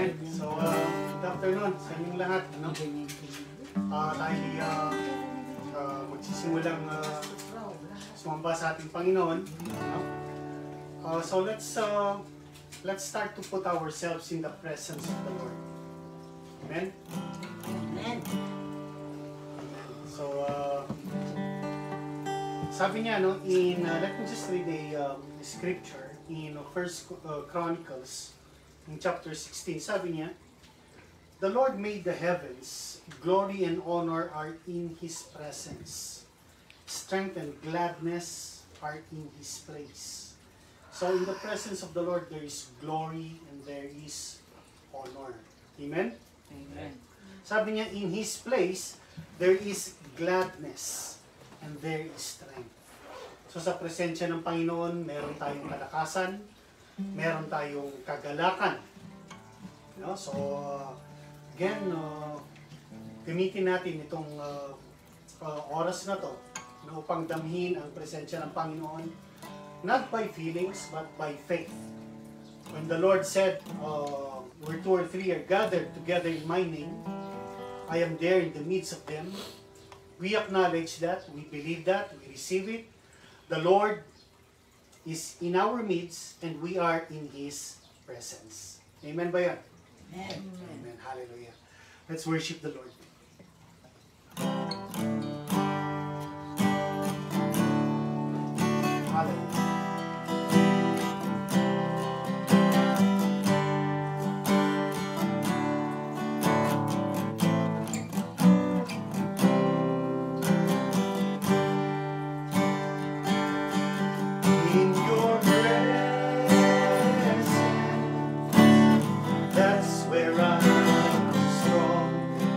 Amen. So, good afternoon sa inyong lahat. Ano? Tayo magsisimulang sumamba sa ating Panginoon. No? So, let's start to put ourselves in the presence of the Lord. Amen? Amen. So, sabi niya, no, let me just read a scripture in First Chronicles, in chapter 16. Sabi niya, "The Lord made the heavens, glory and honor are in His presence. Strength and gladness are in His praise." So in the presence of the Lord, there is glory and there is honor. Amen? Amen. Sabi niya, in His place, there is gladness and there is strength. So sa presensya ng Panginoon, meron tayong kalakasan, meron tayong kagalakan. No? So, again, gamitin natin itong oras na to upang damhin ang presensya ng Panginoon, not by feelings, but by faith. When the Lord said, where 2 or 3 are gathered together in my name, I am there in the midst of them. We acknowledge that, we believe that, we receive it. The Lord is in our midst and we are in His presence. Amen ba yan? Amen. Amen. Hallelujah. Let's worship the Lord. Hallelujah. In your presence, that's where I'm strong.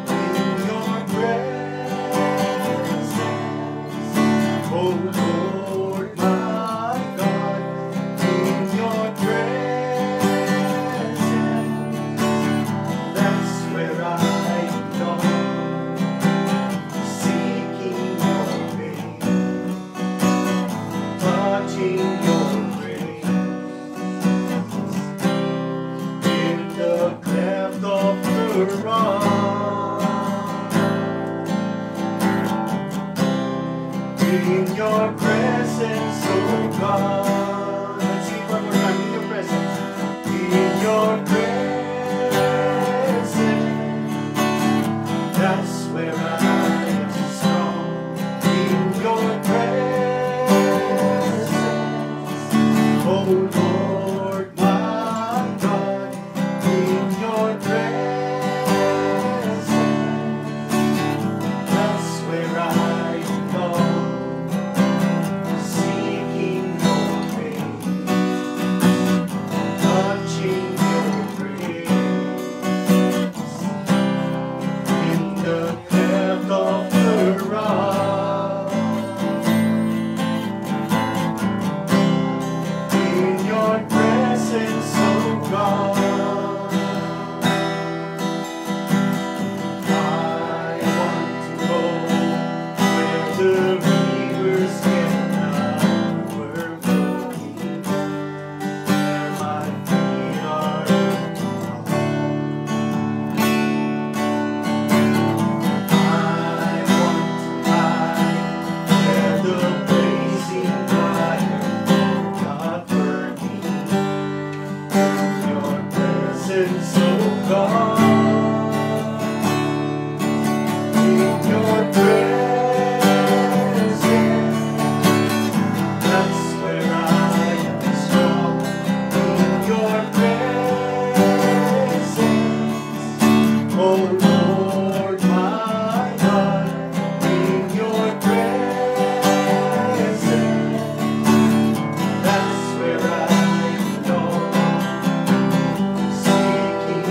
In your presence, oh Lord my God. In your presence, that's where I belong. Seeking your face, touching your grace, in the cleft of the rock, in your presence, oh God. Let's sing one more time. In your presence, in your presence, that's where I am strong. In your presence, oh Lord my God, in your presence, that's where I belong. Seeking your face, touching your grace, in the cleft of the rock, in your presence, oh God. I want to go where the rivers cannot overflowing, where my feet are alone. I want to hide where the blazing fire not burning, in your presence, oh God. In your presence, that's where I am strong. In your presence, oh Lord my God. In your presence, that's where I belong. Seeking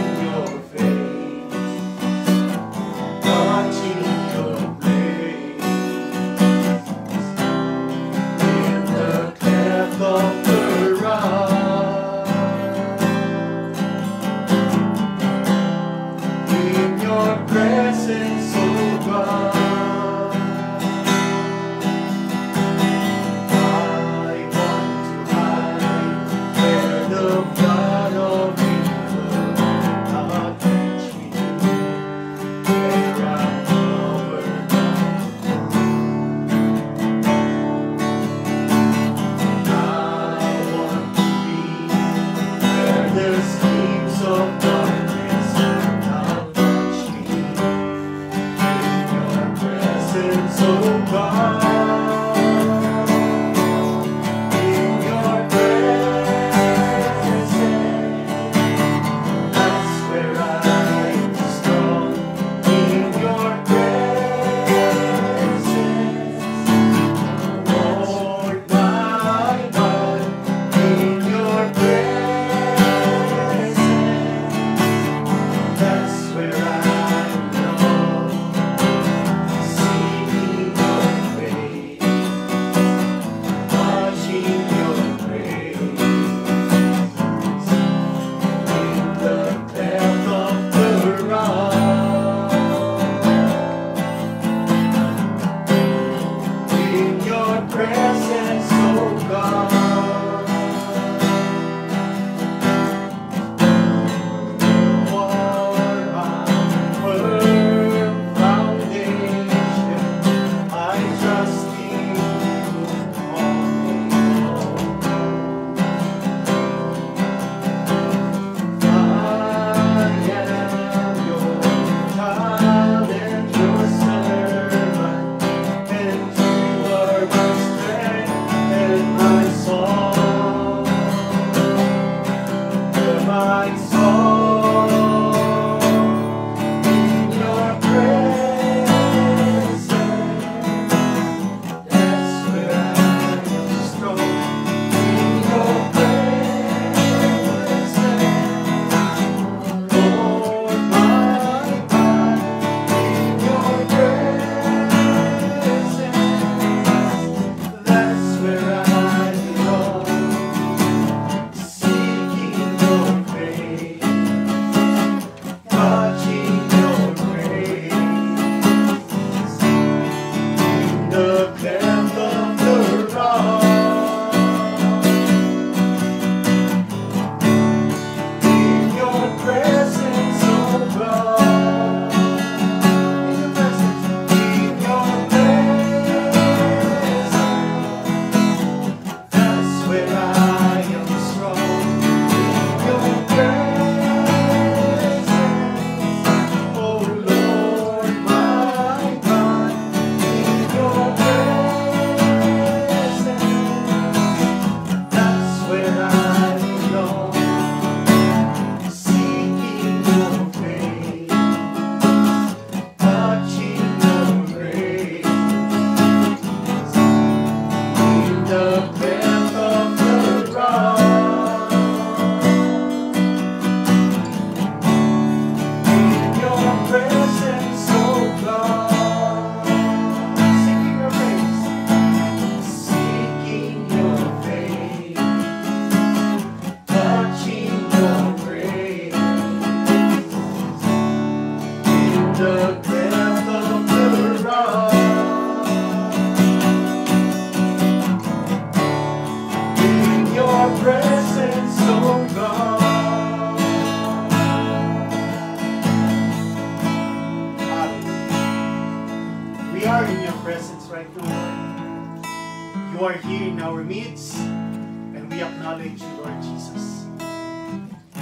You are here in our midst, and we acknowledge you, Lord Jesus.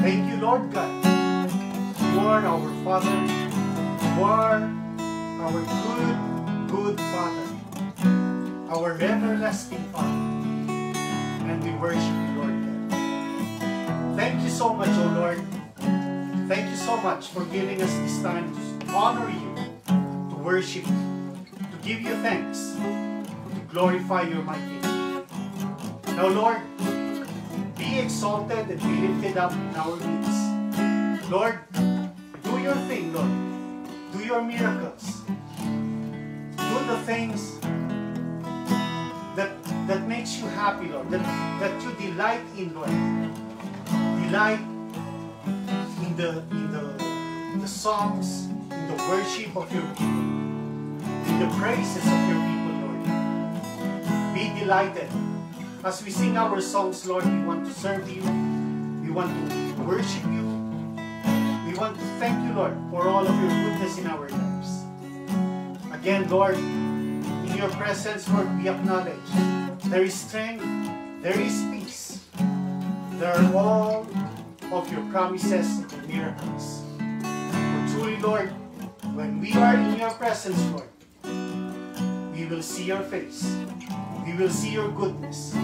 Thank you, Lord God. You are our Father. You are our good Father, our everlasting Father, and we worship you, Lord God. Thank you so much, O Lord. Thank you so much for giving us this time to honor you, to worship you, to give you thanks, to glorify your mighty name. Now, Lord, be exalted and be lifted up in our midst. Lord, do your thing, Lord. Do your miracles. Do the things that makes you happy, Lord, that you delight in, Lord. Delight in the songs, in the worship of your people, in the praises of your people, Lord. Be delighted. As we sing our songs, Lord, we want to serve you. We want to worship you. We want to thank you, Lord, for all of your goodness in our lives. Again, Lord, in your presence, Lord, we acknowledge there is strength, there is peace. There are all of your promises and miracles. For truly, Lord, when we are in your presence, Lord, we will see your face. We will see your goodness.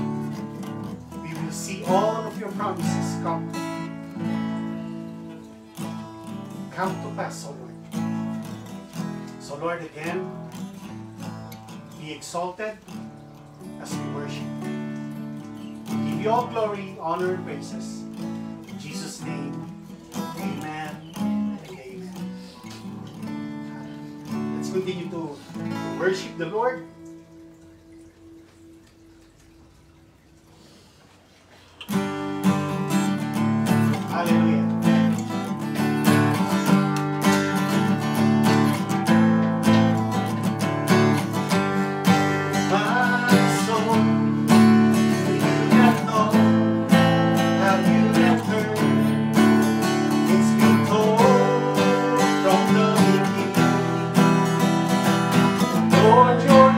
We will see all of your promises come to pass, O Lord. So, Lord, again, be exalted as we worship. We give you all glory, honor, and praises. In Jesus' name, amen and amen. Let's continue to worship the Lord. Hallelujah. Lord, your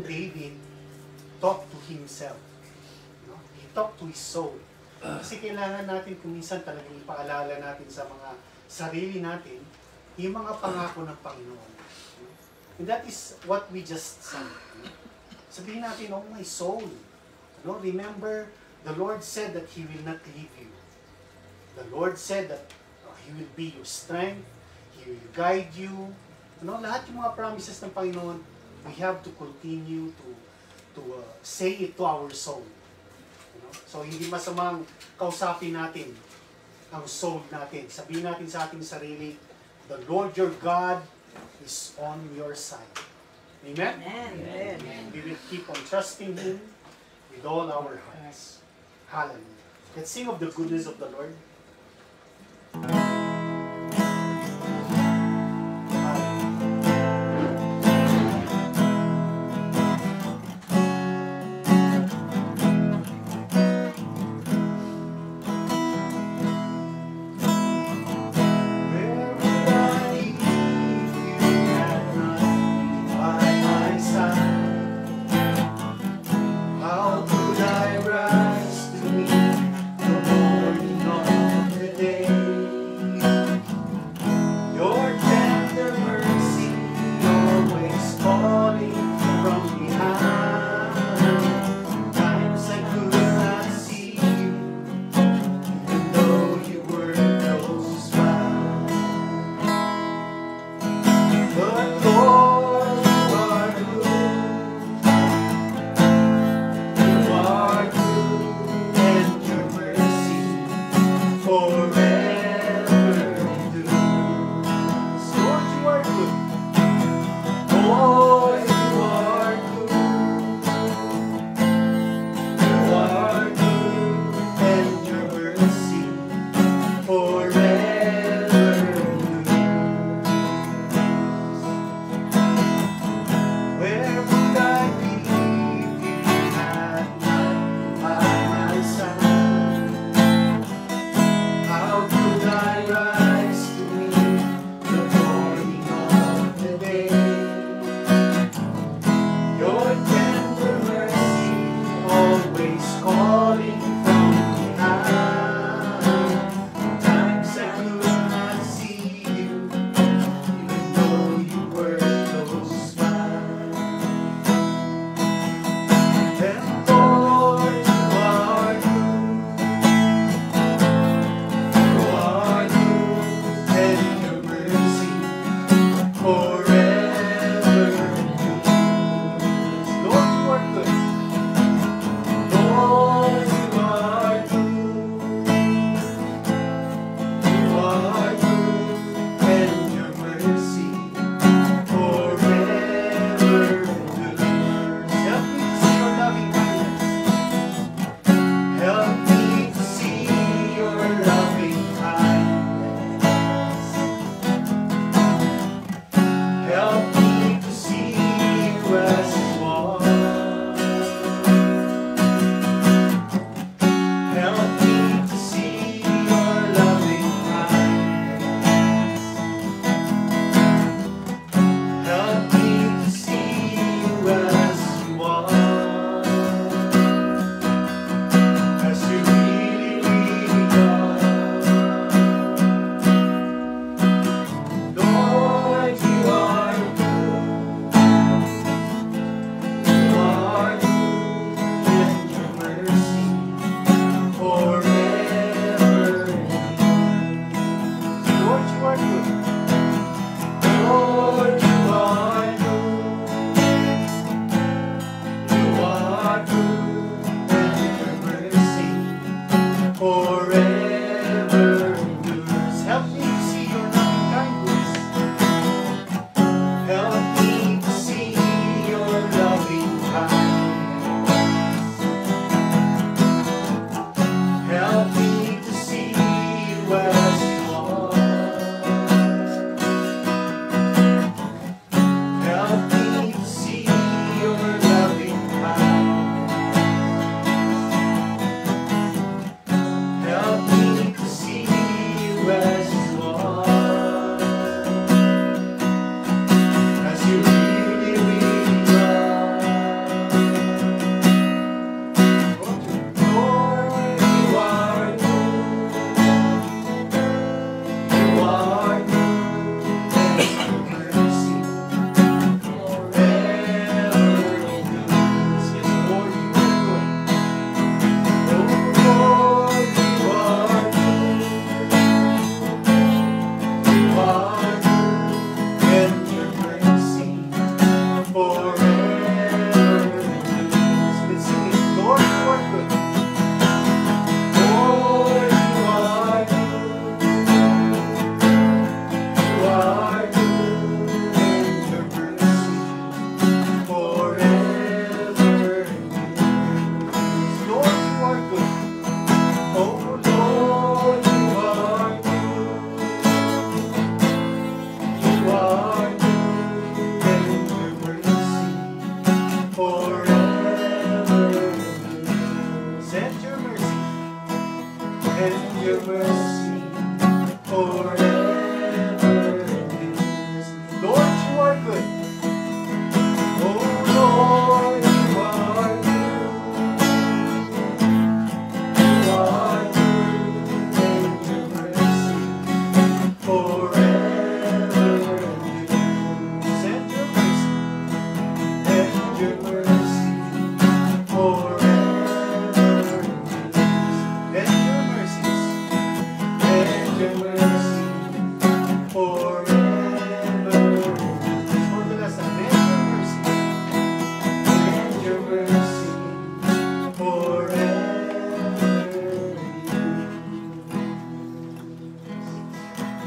when David talked to himself. No? He talked to his soul. Kasi kailangan natin kuminsan talagang ipaalala natin sa mga sarili natin yung mga pangako ng Panginoon. And that is what we just sang. Sabihin natin, oh my soul, remember, the Lord said that He will not leave you. The Lord said that He will be your strength, He will guide you. Lahat yung mga promises ng Panginoon, we have to continue to say it to our soul. So, hindi masamang kausapin natin ang soul natin. Sabihin natin sa ating sarili, the Lord your God is on your side. Amen? Amen. And we will keep on trusting Him with all our hearts. Hallelujah. Let's sing of the goodness of the Lord. and your mercy forever endures. Lord, you are good. Oh Lord, you are good. You are good, and your mercy forever endures. And your mercy forever endures. And your mercies forever endures. For the last time, and your mercy forever endures.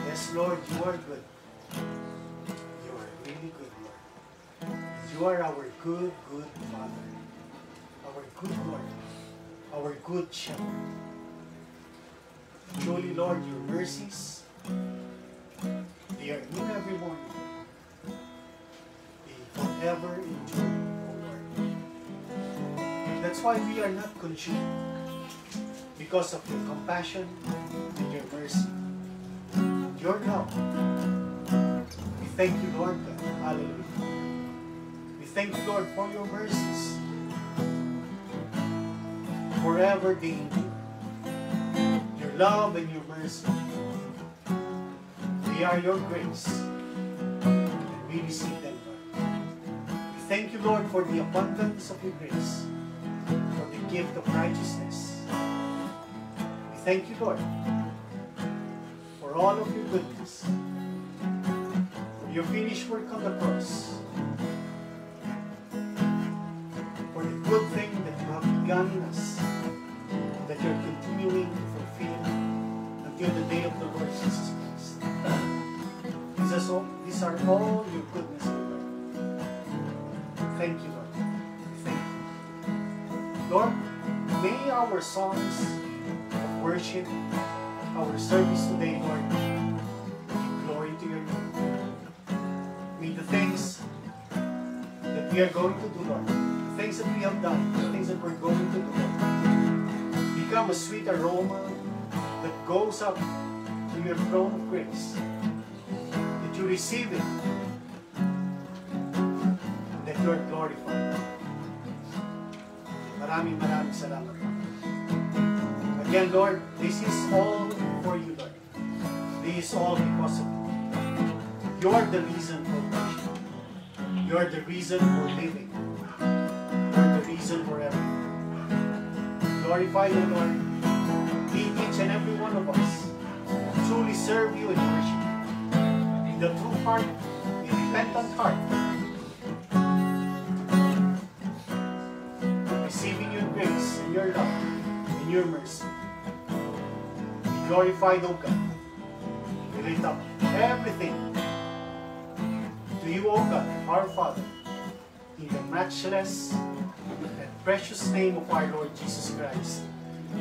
Yes, Lord, you are good. You are really good, Lord. You are our good, good Father. Our good Lord. Our good Shepherd. Truly, Lord, your mercies, they are new every morning. They forever endure, O Lord. That's why we are not consumed. Because of your compassion and your mercy. Your love. We thank you, Lord God. Hallelujah. We thank you, Lord, for your mercies. Forever they endure. Your love and your mercy. They are your grace. And we receive them, Lord. We thank you, Lord, for the abundance of your grace. For the gift of righteousness. We thank you, Lord, for all of your goodness. For your finished work on the cross. For the good thing that you have begun in us. That you're continuing to fulfill until the day of the Lord Jesus Christ. These are all your goodness, Lord. Thank you, Lord. Thank you. Lord, may our songs of worship, our service today, Lord, give glory to your name. May the things that we are going to do, Lord, the things that we have done, the things that we're going to do, Lord, become a sweet aroma that goes up to your throne of grace. That you receive it. And that you are glorified. Maraming salamat. Again, Lord, this is all for you, Lord. This is all because of you. You are the reason for worship. You are the reason for living. You are the reason for everything. Glorify you, Lord. Lead each and every one of us truly serve you and worship you. In the true heart, the repentant heart. Receiving your grace and your love and your mercy. Be glorified, O God. We lift up everything to you, O God, our Father, in the matchless and precious name of our Lord Jesus Christ.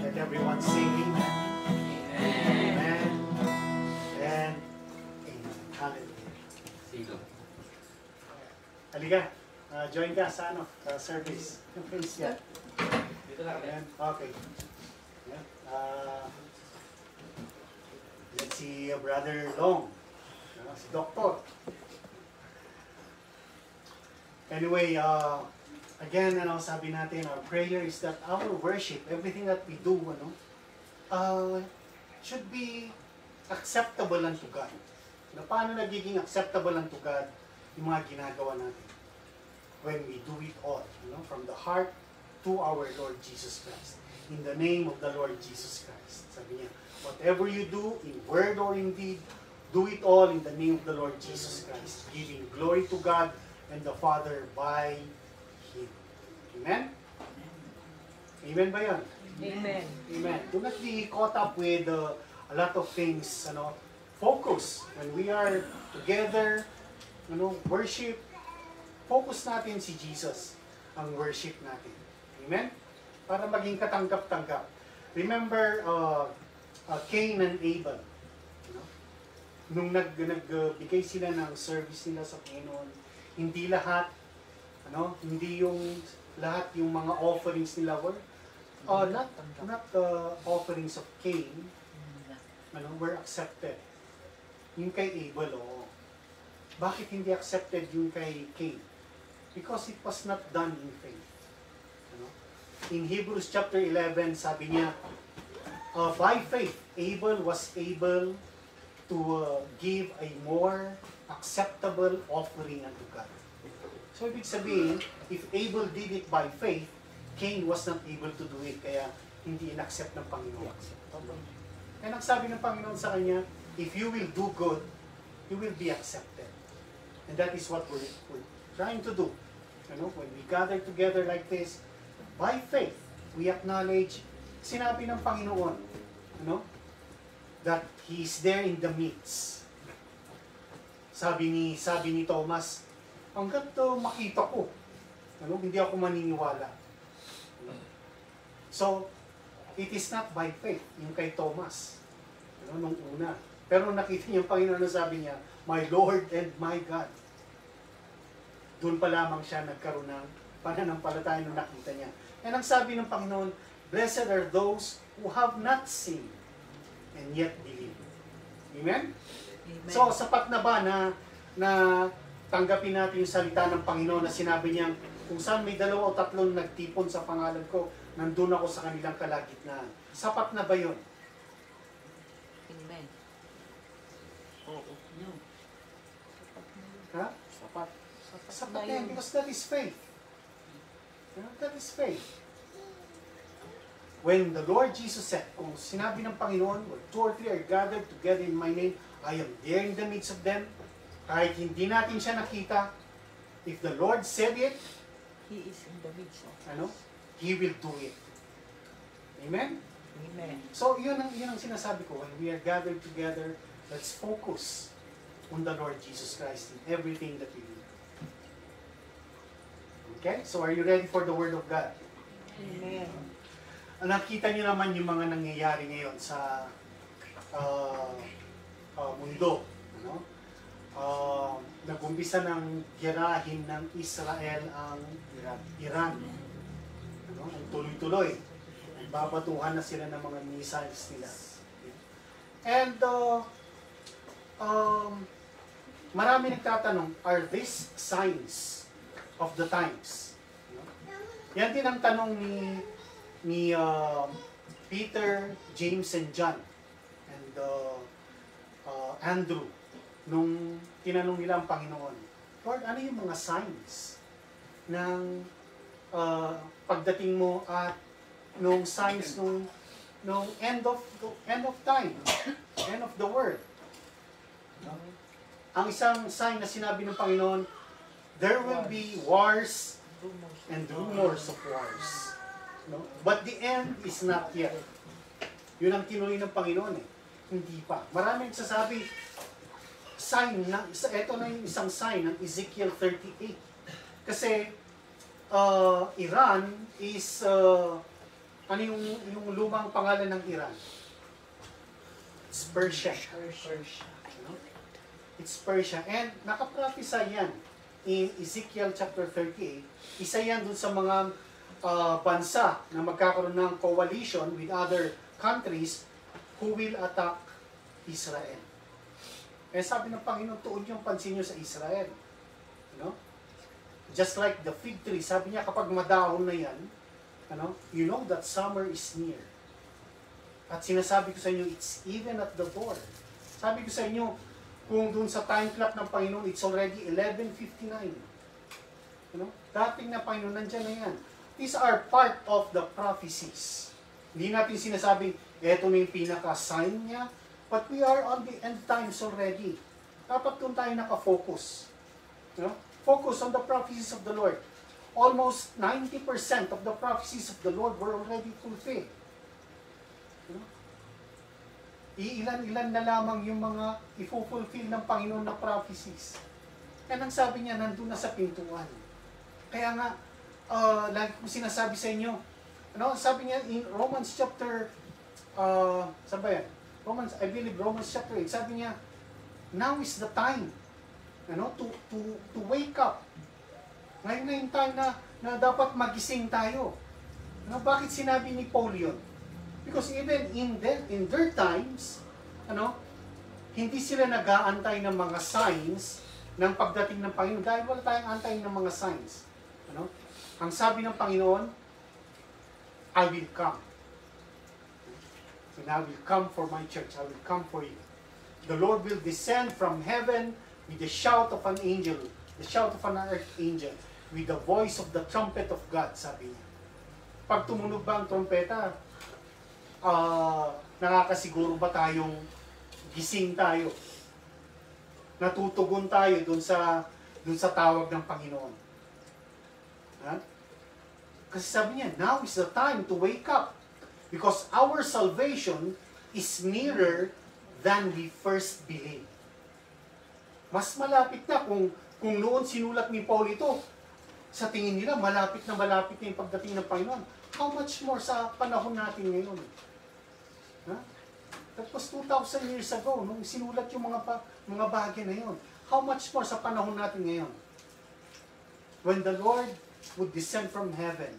Let everyone sing amen. Amen. And amen. Hallelujah. Halika. Join ka sa service. Praise God. Dito lang. Ayan. Okay. Ayan. Let's see Brother Long. Si Doctor. Anyway, again, sabi natin, our prayer is that our worship, everything that we do, should be acceptable unto God. Paano nagiging acceptable unto God yung mga ginagawa natin? When we do it all, from the heart to our Lord Jesus Christ. In the name of the Lord Jesus Christ. Sabi niya, whatever you do, in word or in deed, do it all in the name of the Lord Jesus Christ, giving glory to God and the Father by Him. Amen? Amen ba yan? Amen. Amen. Do not be caught up with a lot of things. Focus. When we are together, worship, focus natin si Jesus ang worship natin. Amen? Para maging katanggap-tanggap. Remember Cain and Abel. Nung nagbigay sila ng service nila sa Panginoon, hindi lahat, hindi yung lahat yung mga offerings nila were Not the offerings of Cain, were accepted. Yung kay Abel, oo. Bakit hindi accepted yung kay Cain? Because it was not done in faith. In Hebrews chapter 11, sabi niya, by faith, Abel was able to give a more acceptable offering unto God. So, ibig sabihin, if Abel did it by faith, Cain was not able to do it, kaya hindi in-accept ng Panginoon. Kaya nagsabi ng Panginoon sa kanya, if you will do good, you will be accepted. And that is what we're trying to do. When we gather together like this, by faith, we acknowledge, sinabi ng Panginoon, that He is there in the midst. Sabi ni Thomas, hanggat makita ko, hindi ako maniniwala. So, it is not by faith, yung kay Thomas, nung una. Pero nung nakita niya yung Panginoon na sabi niya, my Lord and my God. Doon pa lamang siya nagkaroon ng pananampalataya nung nakita niya. And ang sabi ng Panginoon, blessed are those who have not seen and yet believe. Amen? Amen. So, sapat na ba na tanggapin natin yung salita ng Panginoon na sinabi niyang, kung saan may 2 o 3 nagtipon sa pangalan ko, nandun ako sa kanilang kalagitnaan. Sapat na ba yun? Amen. Oo. No. Ha? Sapat. Sapat na yun, because that is faith. That is faith. When the Lord Jesus said, kung sinabi ng Panginoon, where 2 or 3 are gathered together in my name, I am there in the midst of them. Kahit hindi natin siya nakita, if the Lord said it, He is in the midst of He will do it. Amen? Amen. So, yun ang sinasabi ko. When we are gathered together, let's focus on the Lord Jesus Christ in everything that we do. Okay? So, are you ready for the Word of God? Amen. Nakita niyo naman yung mga nangyayari ngayon sa mundo. Nag-umpisa ng girahin ng Israel ang Iran. Ang tuloy-tuloy. Babatuhan na sila ng mga missiles nila. And marami nagtatanong, are these signs of the times? Yan din ang tanong ni Peter, James, and John, and Andrew, nung tinanong nila ang Panginoon, Lord, ano yung mga signs ng pagdating mo at nung signs nung end of time, end of the world? Ang isang sign na sinabi ng Panginoon, there will be wars and rumors of wars. But the end is not yet. Yun ang tinuloy ng Panginoon eh. Hindi pa. Maraming nagsasabi, ito na yung isang sign ng Ezekiel 38. Kasi, Iran is, ano yung lumang pangalan ng Iran? It's Persia. It's Persia. And nakaprophesy yan in Ezekiel chapter 38. Isa yan dun sa mga bansa na magkakaroon ng coalition with other countries who will attack Israel. Kaya sabi ng Panginoon, tuon yung pansin nyo sa Israel. Just like the fig tree, sabi niya kapag madahon na yan, you know that summer is near. At sinasabi ko sa inyo, it's even at the door. Sabi ko sa inyo, kung dun sa time clock ng Panginoon, it's already 11:59. Dating na Panginoon, nandyan na yan. These are part of the prophecies. Hindi natin sinasabing, eto na yung pinaka-sign niya, but we are on the end times already. Dapat doon tayo nakafocus. Focus on the prophecies of the Lord. Almost 90% of the prophecies of the Lord were already fulfilled. Iilan-ilan na lamang yung mga ifulfill ng Panginoon na prophecies. Yan ang sabi niya, nandun na sa pintuan. Kaya nga, lagi kong sinasabi sa inyo, sabi niya in Romans chapter, saan ba yan? I believe Romans chapter 8, sabi niya, now is the time, to wake up. Ngayon na yung time na dapat magising tayo. Ano, bakit sinabi ni Paul yun? Because even in their times, ano, hindi sila nag-aantay ng mga signs ng pagdating ng Panginoon dahil wala tayong antay ng mga signs. Ano? Ang sabi ng Panginoon, I will come. And I will come for my church. I will come for you. The Lord will descend from heaven with the shout of an angel, the shout of an archangel, with the voice of the trumpet of God, sabi niya. Pag tumunog ba ang trompeta, nakakasiguro ba tayong gising tayo? Natutugon tayo dun sa tawag ng Panginoon. Ha? Kasi sabi niya, now is the time to wake up. Because our salvation is nearer than we first believed. Mas malapit na kung noon sinulat ni Paul ito, sa tingin nila malapit na yung pagdating ng Panginoon. How much more sa panahon natin ngayon? Ha? That was 2,000 years ago, nung sinulat yung mga bagay na yun. How much more sa panahon natin ngayon? When the Lord would descend from heaven,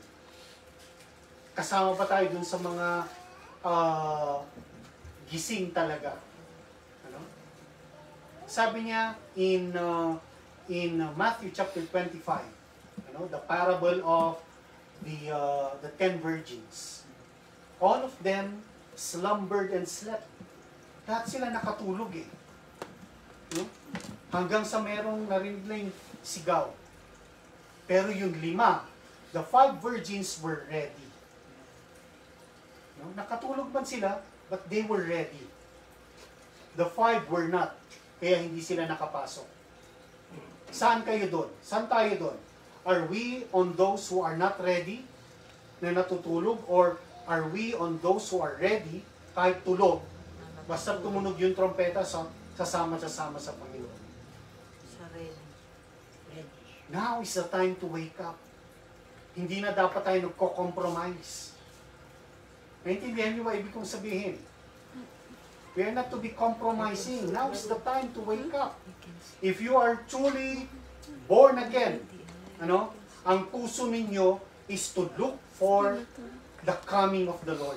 kasama ba tayo dun sa mga gising talaga? Ano? Sabi niya in Matthew chapter 25, the parable of the 10 virgins. All of them slumbered and slept. Lahat sila nakatulog eh. No? Hanggang sa merong narinig na yung sigaw. Pero yung 5, the 5 virgins were ready. No? Nakatulog man sila, but they were ready. The 5 were not. Kaya hindi sila nakapasok. Saan kayo doon? Saan tayo doon? Are we on those who are not ready, na natutulog, or are we on those who are ready, kahit tulog, basta tumunog yung trompeta, sasama-sasama sa Panginoon? Sa ready. Now is the time to wake up. Hindi na dapat tayo nagko-compromise. Naintindihan niyo ba ibig kong sabihin? We are not to be compromising. Now is the time to wake up. If you are truly born again, ang puso ninyo is to look for the coming of the Lord.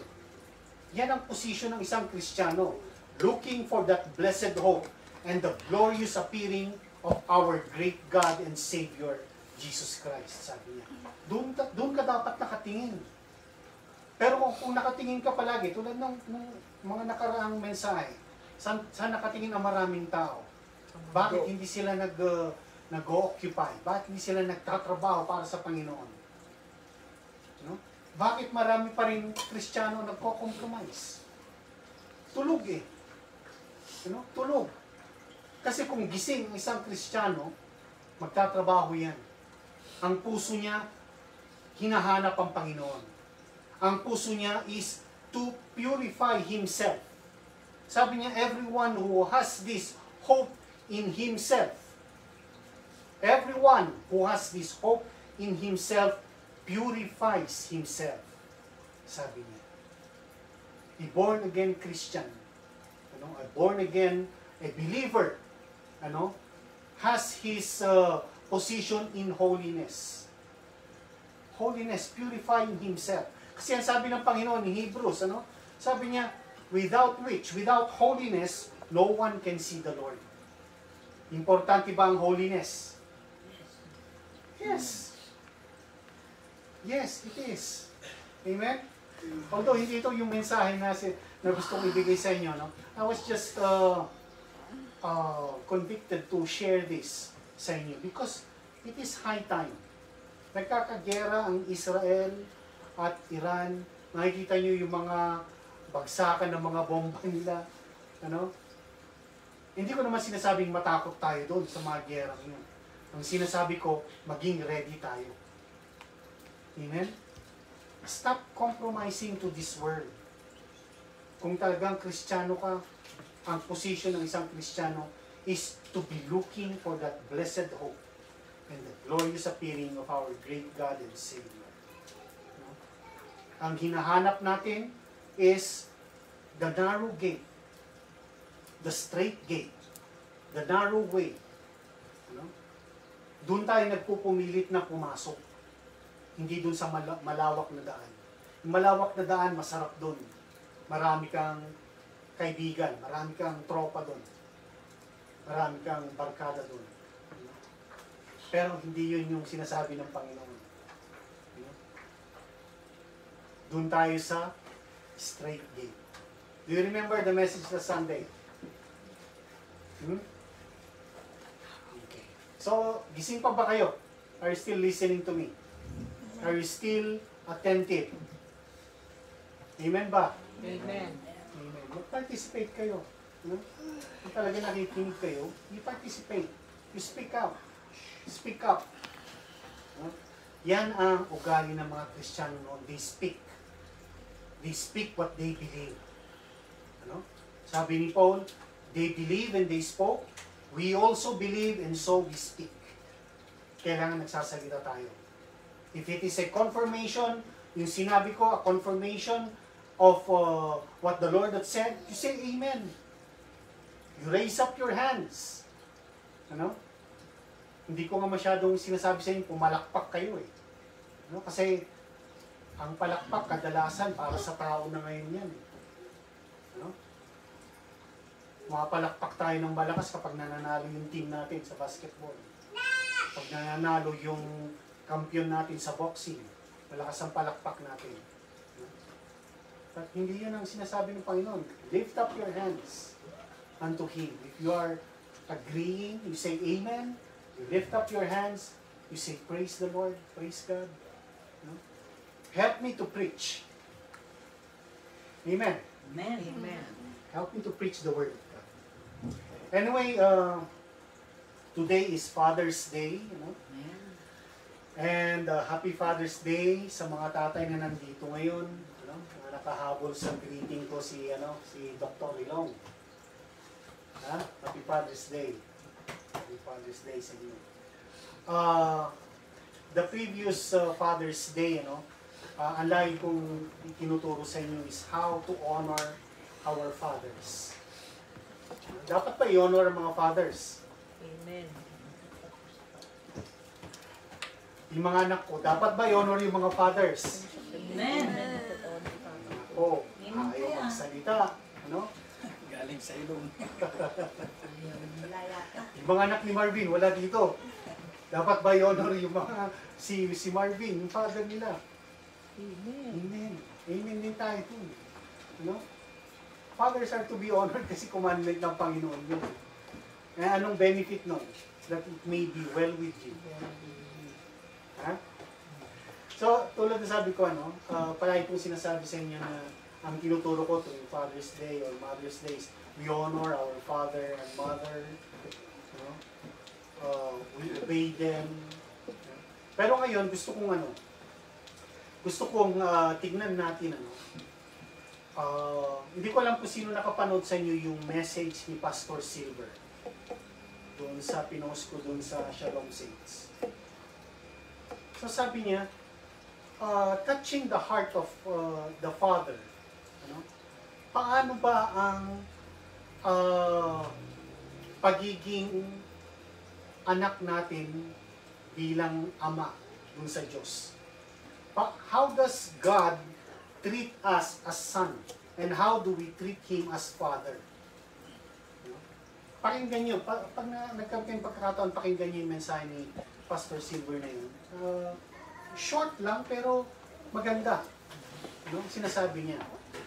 Yan ang posisyon ng isang Kristiyano. Looking for that blessed hope and the glorious appearing of our great God and Savior, Jesus Christ, sabi niya. Doon ka dapat nakatingin. Pero kung nakatingin ka palagi, tulad ng mga nakaraang mensahe, saan nakatingin ang maraming tao? Bakit hindi sila nag-occupy? Bakit hindi sila nagtatrabaho para sa Panginoon? No? Bakit marami pa rin Kristiyano nagko-compromise? Tulog eh. Tulog. Kasi kung gising ang isang Kristiyano, magtatrabaho yan. Ang puso niya, hinahanap ang Panginoon. Ang puso niya is to purify himself. Sabi niya, everyone who has this hope in himself, everyone who has this hope in himself purifies himself. Sabi niya. A born-again Christian, a born-again, a believer, has his position in holiness. Holiness, purifying himself. Kasi ang sabi ng Panginoon in Hebrews, sabi niya, without holiness, no one can see the Lord. Importante ba ang holiness? Yes. Yes, it is. Amen? Although hindi ito yung mensahe na gusto kong ibigay sa inyo, I was just convicted to share this sa inyo because it is high time. Nagkakagera ang Israel at Iran. Nakikita nyo yung mga bagsakan ng mga bomba nila. Hindi ko naman sinasabing matakot tayo doon sa mga gerang yun. Ang sinasabi ko, maging ready tayo. Amen? Stop compromising to this world. Kung talagang Kristiyano ka, ang position ng isang Kristiyano is to be looking for that blessed hope and the glorious appearing of our great God and Savior. Ang hinahanap natin is the narrow gate, the straight gate, the narrow way. Doon tayo nagpupumilit na pumasok. Hindi doon sa malawak na daan. Yung malawak na daan, masarap doon. Marami kang kaibigan, marami kang tropa doon. Marami kang barkada doon. Pero hindi yun yung sinasabi ng Panginoon. Doon tayo sa straight gate. Do you remember the message last Sunday? Okay. So, gising pa ba kayo? Are you still listening to me? Are you still attentive? Amen ba? Amen. Amen. Mag-participate kayo. Kung talaga nakikinig kayo, you participate. You speak out. Speak up. Yan ang ugali ng mga Kristiyano noon. They speak. They speak what they believe. Sabi ni Paul, they believe and they spoke. We also believe and so we speak. Kailangan nagsasalita tayo. If it is a confirmation, yung sinabi ko, a confirmation of what the Lord had said, you say amen. You raise up your hands. Hindi ko nga masyadong sinasabi sa inyo, pumalakpak kayo eh. Kasi ang palakpak kadalasan para sa tao na ngayon yan. Mapalakpak tayo ng malakas kapag nananalo yung team natin sa basketball. Pag nananalo yung kampiyon natin sa boxing, malakas ang palakpak natin. But hindi yun ang sinasabi ng Panginoon. Lift up your hands unto Him. If you are agreeing, you say amen. You lift up your hands, you say praise the Lord, praise God. Help me to preach. Amen. Amen. Amen. Help me to preach the Word of God. Anyway, today is Father's Day, and Happy Father's Day sa mga tatay na nandito ngayon. Mga nakahabol sa greeting ko si Dr. Rilong. Happy Father's Day. Happy Father's Day sa inyo. The previous Father's Day, ang lagi kong tinuturo sa inyo is how to honor our fathers. Dapat pa i-honor ang mga fathers. Amen. Yung mga anak ko, dapat ba i-honor yung mga fathers? Amen. Oo. Ayaw magsalita. Galing sa ilong. Yung mga anak ni Marvin, wala dito. Dapat ba i-honor yung mga si Marvin, yung father nila? Amen. Amen. Amen din tayo dun. Fathers are to be honored kasi commandment ng Panginoon yun. Anong benefit nun? That it may be well with you. So, tulad na sabi ko, palagi kong sinasabi sa inyo na ang tinuturo ko tuwing Father's Day or Mother's Day is we honor our father and mother. We obey them. Pero ngayon, gusto kong tignan natin, hindi ko alam kung sino nakapanood sa inyo yung message ni Pastor Silver doon sa pinost ko doon sa Shalom Saints. So sabi niya, touching the heart of the Father. Paano ba ang pagiging anak natin bilang ama dun sa Diyos? How does God treat us as son? And how do we treat Him as Father? Pakinggan nyo. Pag nagkaroon pagkakataon, pakinggan nyo yung mensahe ni Pastor Silver na yun. Short lang, pero maganda. Sinasabi niya,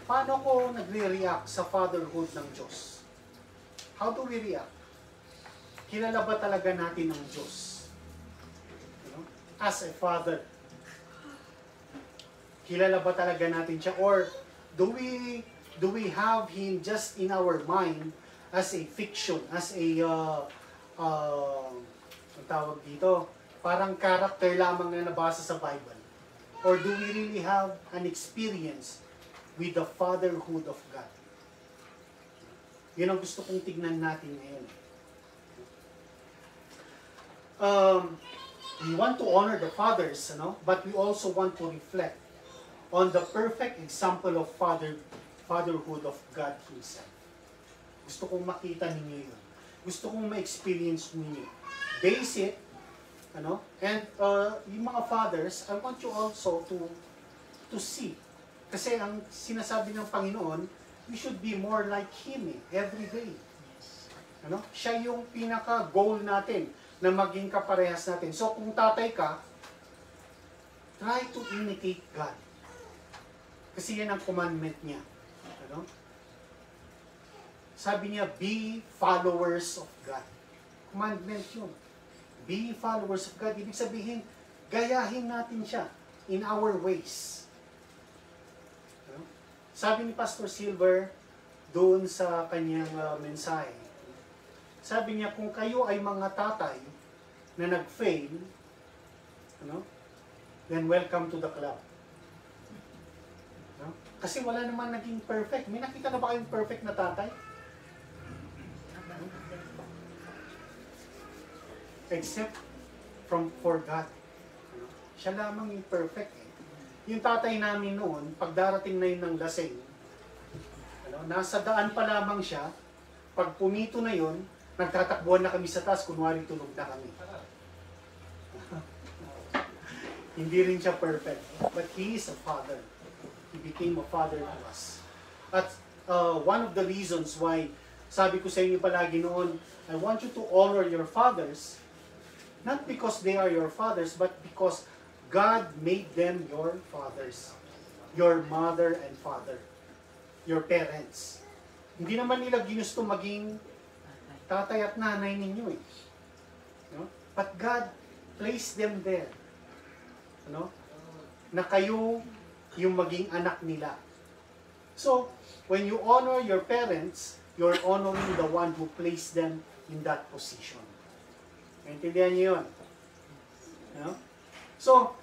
paano ko nagre-react sa fatherhood ng Diyos? How do we react? Kilala ba talaga natin ang Diyos? As a father. Kilala ba talaga natin siya? Or do we have Him just in our mind as a fiction, as a ang tawag dito, parang character lamang na nabasa sa Bible? Or do we really have an experience with the fatherhood of God? Yun ang gusto kong tignan natin ngayon. We want to honor the fathers, but we also want to reflect on the perfect example of fatherhood of God Himself. Gusto kong makita ninyo yun. Gusto kong ma-experience ninyo. Base it, and yung mga fathers, I want you also to see Kasi ang sinasabi ng Panginoon, we should be more like Him every day. Ano? Siya yung pinaka-goal natin na maging kaparehas natin. So kung tatay ka, try to imitate God. Kasi yan ang commandment niya. Ano? Sabi niya, be followers of God. Commandment yun. Be followers of God. Ibig sabihin, gayahin natin siya in our ways. Ano? Sabi ni Pastor Silver doon sa kanyang mensahe, sabi niya, kung kayo ay mga tatay na nag-fail, ano, then welcome to the club. No? Kasi wala naman naging perfect. May nakita na ba kayong perfect na tatay? Except for God. No? Siya lamang yung perfect. Yung tatay namin noon, pag darating na yun ng lasing, ano, nasa daan pa lamang siya, pag pumito na yun, nagtatakbuhan na kami sa taas, kunwari tulog na kami. Hindi rin siya perfect. But He is a father. He became a father to us. At one of the reasons why, sabi ko sa inyo palagi noon, I want you to honor your fathers, not because they are your fathers, but because God made them your fathers. Your mother and father. Your parents. Hindi naman nila ginusto maging tatay at nanay ninyo eh. No? But God placed them there. Ano? Na kayo yung maging anak nila. So, when you honor your parents, you're honoring the one who placed them in that position. Naintindihan niyo yun? No? So,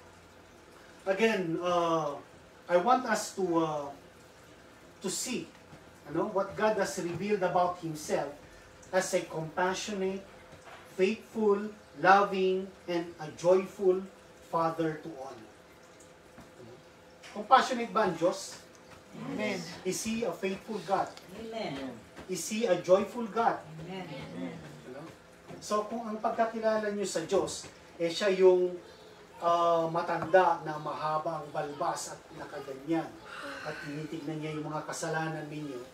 again, I want us to see what God has revealed about Himself as a compassionate, faithful, loving, and a joyful Father to all. Compassionate ba ang Diyos? Amen. Is He a faithful God? Amen. Is He a joyful God? Amen. So kung ang pagkakilala nyo sa Diyos, siya yung matanda na mahaba ang balbas at nakaganyan, at tinitignan niya yung mga kasalanan ninyo,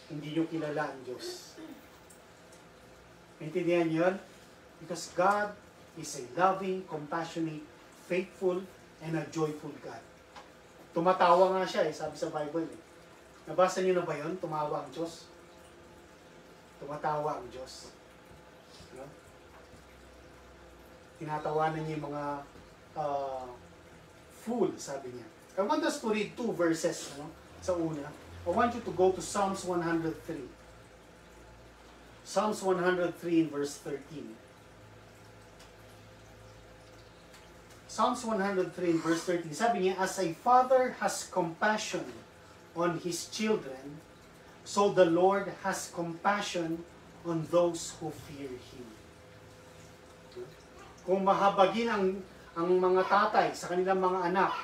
hindi nyo kilala ang Diyos. Naintindihan niyo yun? Because God is a loving, compassionate, faithful, and a joyful God. Tumatawa nga siya sabi sa Bible Nabasa niyo na ba yun? Tumawa ang Diyos. Tumatawa ang Diyos. No? Tinatawanan niya yung mga fool, sabi niya. I want us to read 2 verses sa una. I want you to go to Psalms 103. Psalms 103 in verse 13. Psalms 103 in verse 13. Sabi niya, as a father has compassion on his children, so the Lord has compassion on those who fear Him. Kung mahabagin ang mga tatay sa kanilang mga anak,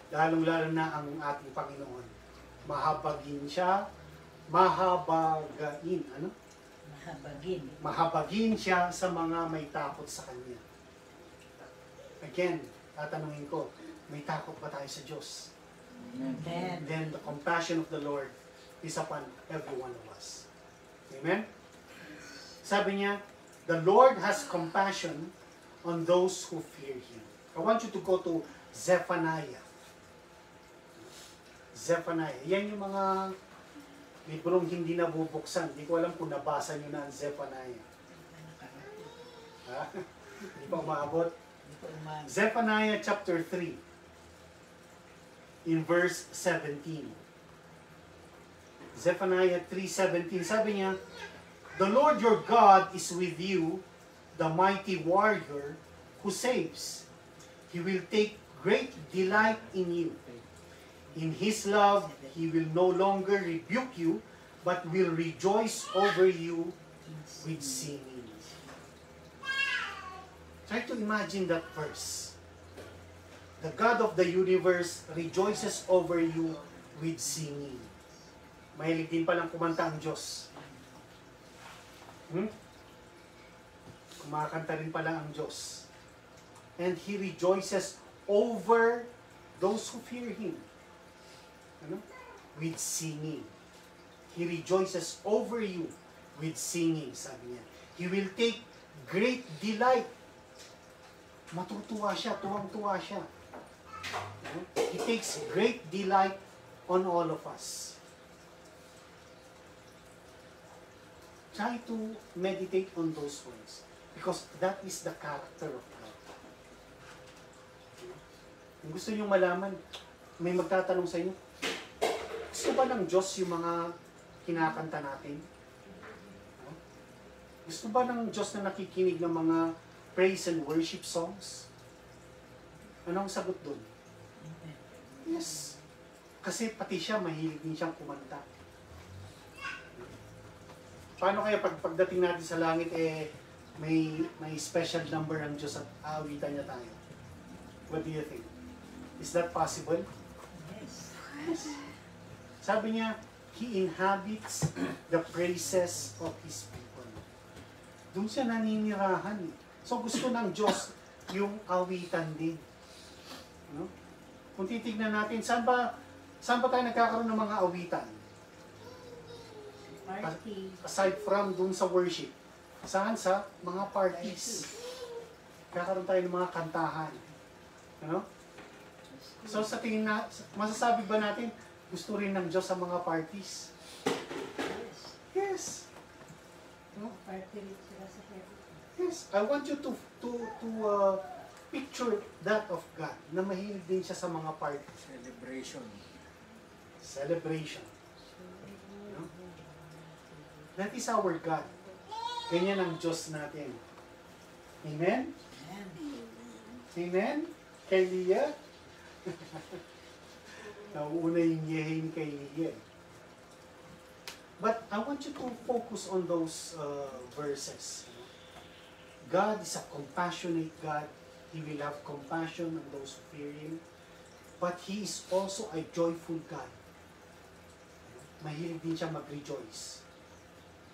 lalong-lalo na ang ating Panginoon, mahabagin siya, mahabagain. Mahabagin. Mahabagin siya sa mga may takot sa Kanya. Again, tatanungin ko, may takot ba tayo sa Diyos? Amen. Then the compassion of the Lord is upon every one of us. Amen? Sabi niya, the Lord has compassion on those who fear Him. I want you to go to Zephaniah. Zephaniah. Yan yung mga librong hindi nabubuksan. Hindi ko alam kung nabasa nyo na ang Zephaniah. Ha? Hindi pa umaabot. Zephaniah chapter 3 in verse 17. Zephaniah 3:17, sabi niya, the Lord your God is with you, the mighty warrior who saves. He will take great delight in you. In His love, He will no longer rebuke you, but will rejoice over you with singing. Try to imagine that verse. The God of the universe rejoices over you with singing. Mahilig din palang kumanta ang Diyos. Kumakanta rin pala ang Diyos. And He rejoices over those who fear Him. Ano? With singing. He rejoices over you with singing, sabi niya. He will take great delight. Matutuwa siya, tuwang-tuwa siya. Ano? He takes great delight on all of us. Try to meditate on those words because that is the character of God. Kung gusto nyo malaman, may magtatanong sa inyo, gusto ba ng Diyos yung mga kinakanta natin? Gusto ba ng Diyos na nakikinig ng mga praise and worship songs? Anong sagot doon? Yes. Kasi pati siya, mahilig din siyang kumanta. Paano kaya pagdating natin sa langit, may special number ang Diyos at aawitan niya tayo? What do you think? Is that possible? Yes. Sabi niya, He inhabits the praises of His people. Doon siya naninirahan. So gusto ng Diyos yung awitan din. No? Kung titignan natin, saan ba tayo nagkakaroon ng mga awitan? Party. Aside from dun sa worship. Saan? Sa mga parties. Kakaroon tayo ng mga kantahan. Ano? So sa tingin na, masasabi ba natin, gusto rin ng Diyos sa mga parties? Yes. Yes. No? Party rin sila sa heaven. Yes. I want you to picture that of God, na mahilig din siya sa mga parties. Celebration. Celebration. No? That is our God. Ganyan ang Diyos natin. Amen? Amen. Amen? Kay Leah? Nauuna yung yehin kay Leah. But I want you to focus on those verses. God is a compassionate God. He will have compassion on those who fear Him. But He is also a joyful God. Mahilig din siya mag-rejoice.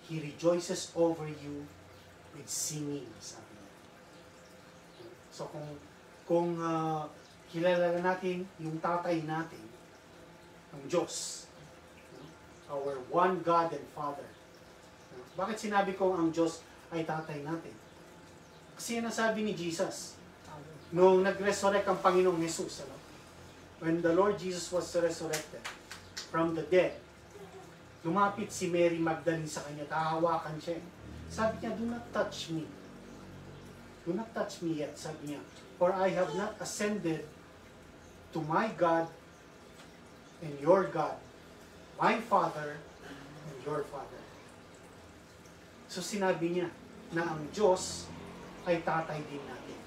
He rejoices over you with singing, sabi niya. So kung kilala natin yung tatay natin, ang Diyos, our one God and Father. Bakit sinabi ko ang Diyos ay tatay natin? Kasi yan ang sabi ni Jesus. Nung nag-resurrect ang Panginoong Jesus, when the Lord Jesus was resurrected from the dead, lumapit si Mary Magdalene sa kanya, tahawakan siya. Sabi niya, do not touch me. Do not touch me yet, sabi niya. For I have not ascended to my God and your God, my Father and your Father. So sinabi niya na ang Diyos ay tatay din natin.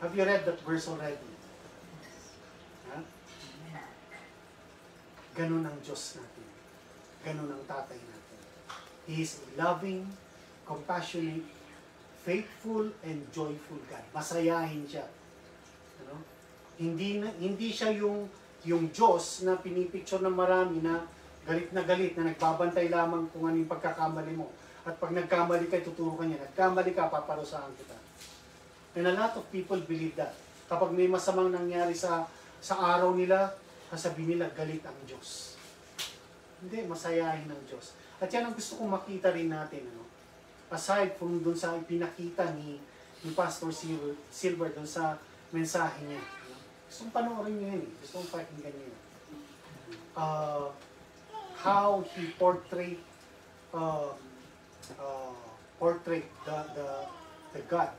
Have you read that verse already? Ha? Ganun ang Diyos natin. Ganun ang tatay natin. He is a loving, compassionate, faithful, and joyful God. Masayahin siya. Ano? Hindi siya yung Diyos na pinipicture ng marami na galit na nagbabantay lamang kung ano yung pagkakamali mo. At pag nagkamali ka, tuturo ka niya. Nagkamali ka, paparusahan kita. And a lot of people believe that. Kapag may masamang nangyari sa araw nila, sasabihin nila, galit ang Diyos. Hindi, masayahin ng Diyos. At yan ang gusto kong makita rin natin. Ano? Aside from dun sa pinakita ni Pastor Silver dun sa mensahe niya. Ano? Gusto kong panoorin niyo yun. Gusto kong pakinggan niyo yun. How he portrayed the God,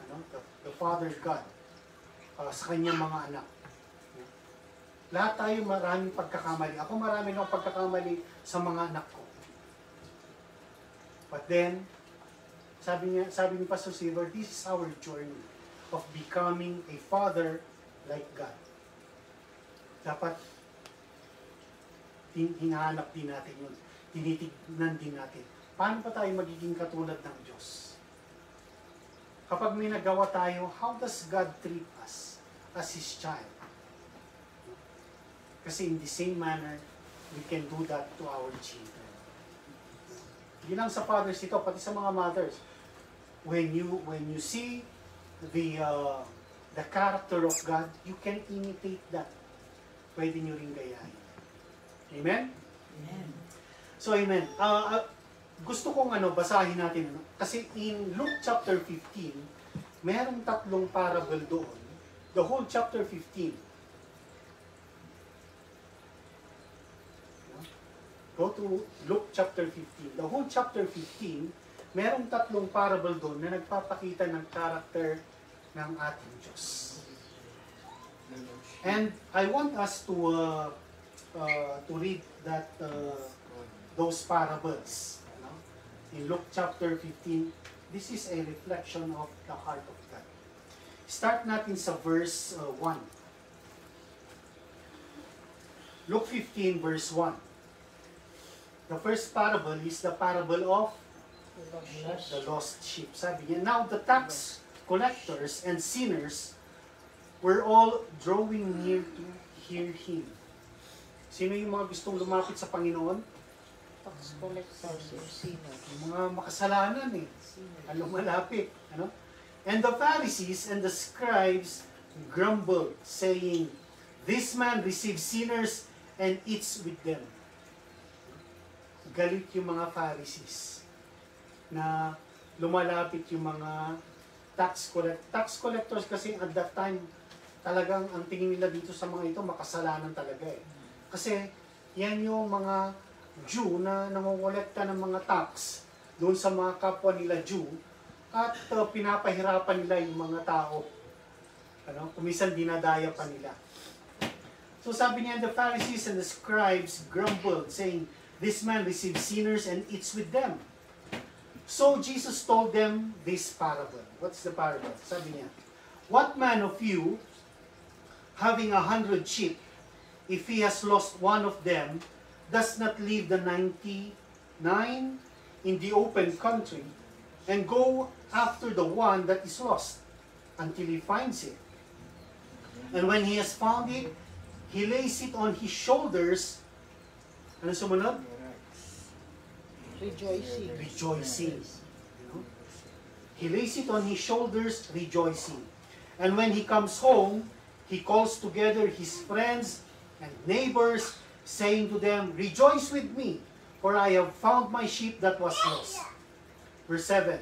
ano? the Father God sa kanyang mga anak. Lahat tayo maraming pagkakamali. Ako marami akong pagkakamali sa mga anak ko. But then, sabi ni Pastor Silver, this is our journey of becoming a father like God. Dapat hinahanap din natin yun. Tinitignan din natin. Paano pa tayo magiging katulad ng Diyos? Kapag may nagawa tayo, how does God treat us as His child? Kasi in the same manner, we can do that to our children. Hindi lang sa fathers ito, pati sa mga mothers. When you see the character of God, you can imitate that. pwede nyo rin gayahin. Amen? Amen. So, amen. Gusto kong basahin natin. Kasi in Luke chapter 15, mayroong tatlong parable doon. The whole chapter 15. Go to Luke chapter 15. The whole chapter 15, mayroong tatlong parable doon na nagpapakita ng character ng ating Diyos. And I want us to read that those parables. In Luke chapter 15, this is a reflection of the heart of God. Start natin sa verse 1. Luke 15 verse 1. The first parable is the parable of the lost sheep. Sabi niya, now the tax collectors and sinners were all drawing near to hear him. Sino yung mga gustong lumapit sa Panginoon? Tax collectors or sinners. Yung mga makasalanan malapit. And the Pharisees and the scribes grumbled, saying, this man receives sinners and eats with them. Galit yung mga Pharisees na lumalapit yung mga tax collectors kasi at that time talagang ang tingin nila dito sa mga ito makasalanan talaga eh. Kasi yan yung mga Jew na nangongolekta ng mga tax doon sa mga kapwa nila Jew at pinapahirapan nila yung mga tao. Kumisan dinadaya pa nila. So sabi niya, the Pharisees and the scribes grumbled, saying, this man receives sinners and eats with them. So Jesus told them this parable. What's the parable? Sabi niya, what man of you, having 100 sheep, if he has lost one of them, does not leave the 99 in the open country and go after the one that is lost until he finds it? And when he has found it, he lays it on his shoulders. Ano sumunod? Rejoicing. Rejoicing. He lays it on his shoulders, rejoicing. And when he comes home, he calls together his friends and neighbors, saying to them, rejoice with me, for I have found my sheep that was lost. Verse 7.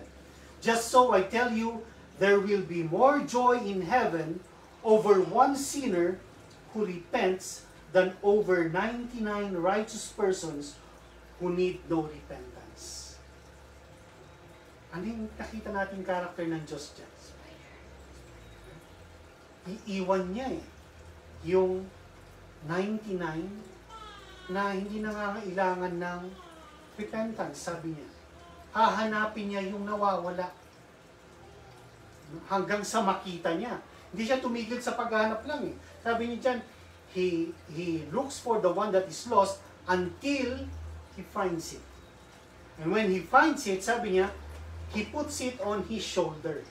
Just so I tell you, there will be more joy in heaven over one sinner who repents than over 99 righteous persons who need no repentance. Ano yung nakita nating character ng Diyos dyan? Iiwan niya yung 99 na hindi nangangailangan ng repentance, sabi niya. Hahanapin niya yung nawawala hanggang sa makita niya. Hindi siya tumigil sa paghahanap lang eh. Sabi niya dyan, he looks for the one that is lost until he finds it. And when he finds it, sabi niya, he puts it on his shoulder.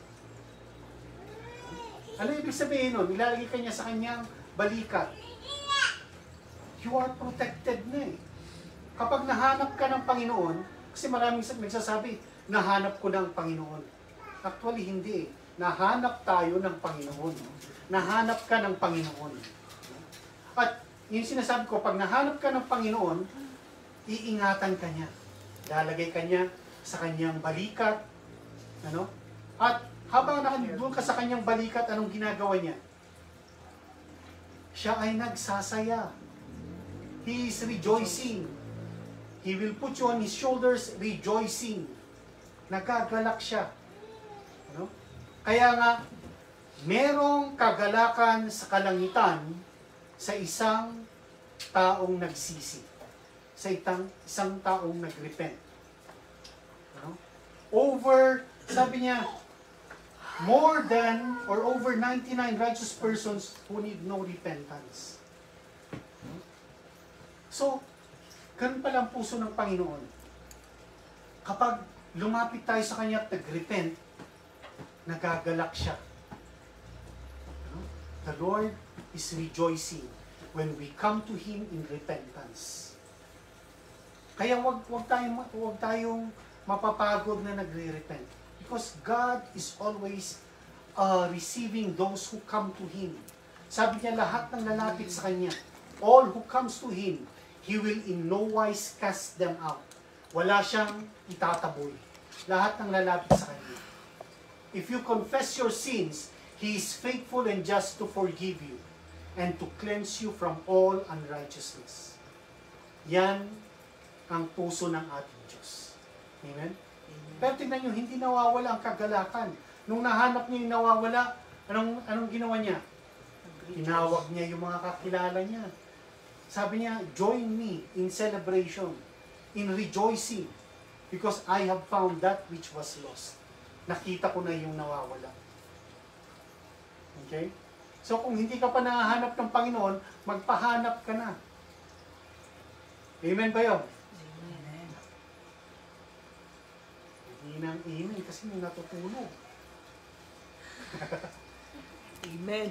Ano ibig sabihin nun? Ilalagay ka niya sa kanyang balikat. You are protected na eh. Kapag nahanap ka ng Panginoon, kasi maraming nagsasabi, nahanap ko ng Panginoon. Actually, hindi eh. Nahanap tayo ng Panginoon. Nahanap ka ng Panginoon. At yung sinasabi ko, pag nahanap ka ng Panginoon, iingatan ka niya. Lalagay ka niya sa kanyang balikat. At habang doon ka sa kanyang balikat, anong ginagawa niya? Siya ay nagsasaya. He is rejoicing. He will put you on his shoulders rejoicing. Nagagalak siya. Kaya nga, merong kagalakan sa kalangitan sa isang taong nagsisi. Sa isang taong nagrepent. Sabi niya, more than or over 99 righteous persons who need no repentance. So, ganun pala ang puso ng Panginoon. Kapag lumapit tayo sa Kanya at nag-repent, nagagalak siya. The Lord is rejoicing when we come to Him in repentance. Kaya wag tayong mapapagod na nagre-repent. Because God is always receiving those who come to Him. Sabi niya, lahat ng lalapit sa Kanya, all who comes to Him, He will in no wise cast them out. Wala siyang itataboy. Lahat ng lalapit sa Kanya. If you confess your sins, He is faithful and just to forgive you and to cleanse you from all unrighteousness. Yan ang puso ng ating Diyos. Amen? Pero tingnan nyo, hindi nawawala ang kagalakan. Nung nahanap niya yung nawawala, anong ginawa niya? Tinawag niya yung mga kakilala niya. Sabi niya, join me in celebration, in rejoicing, because I have found that which was lost. Nakita ko na yung nawawala. Okay? So kung hindi ka pa nahahanap ng Panginoon, magpahanap ka na. Amen ba yun? Amen. Hindi nang amen kasi may natutulog. Amen.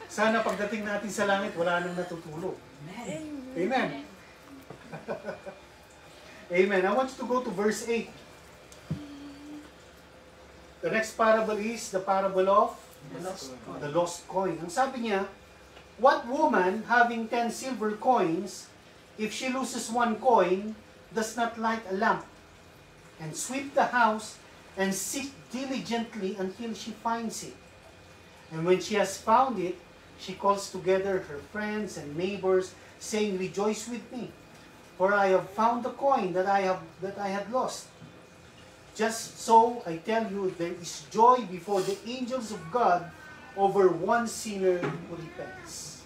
Sana pagdating natin sa langit, wala nang natutulog. Amen. Amen. Amen. I want you to go to verse 8. The next parable is the parable of the lost coin. Ang sabi niya, what woman having 10 silver coins, if she loses one coin, does not light a lamp and sweep the house and seek diligently until she finds it? And when she has found it, she calls together her friends and neighbors, saying, rejoice with me, for I have found the coin that I had lost. Just so, I tell you, there is joy before the angels of God over one sinner who repents.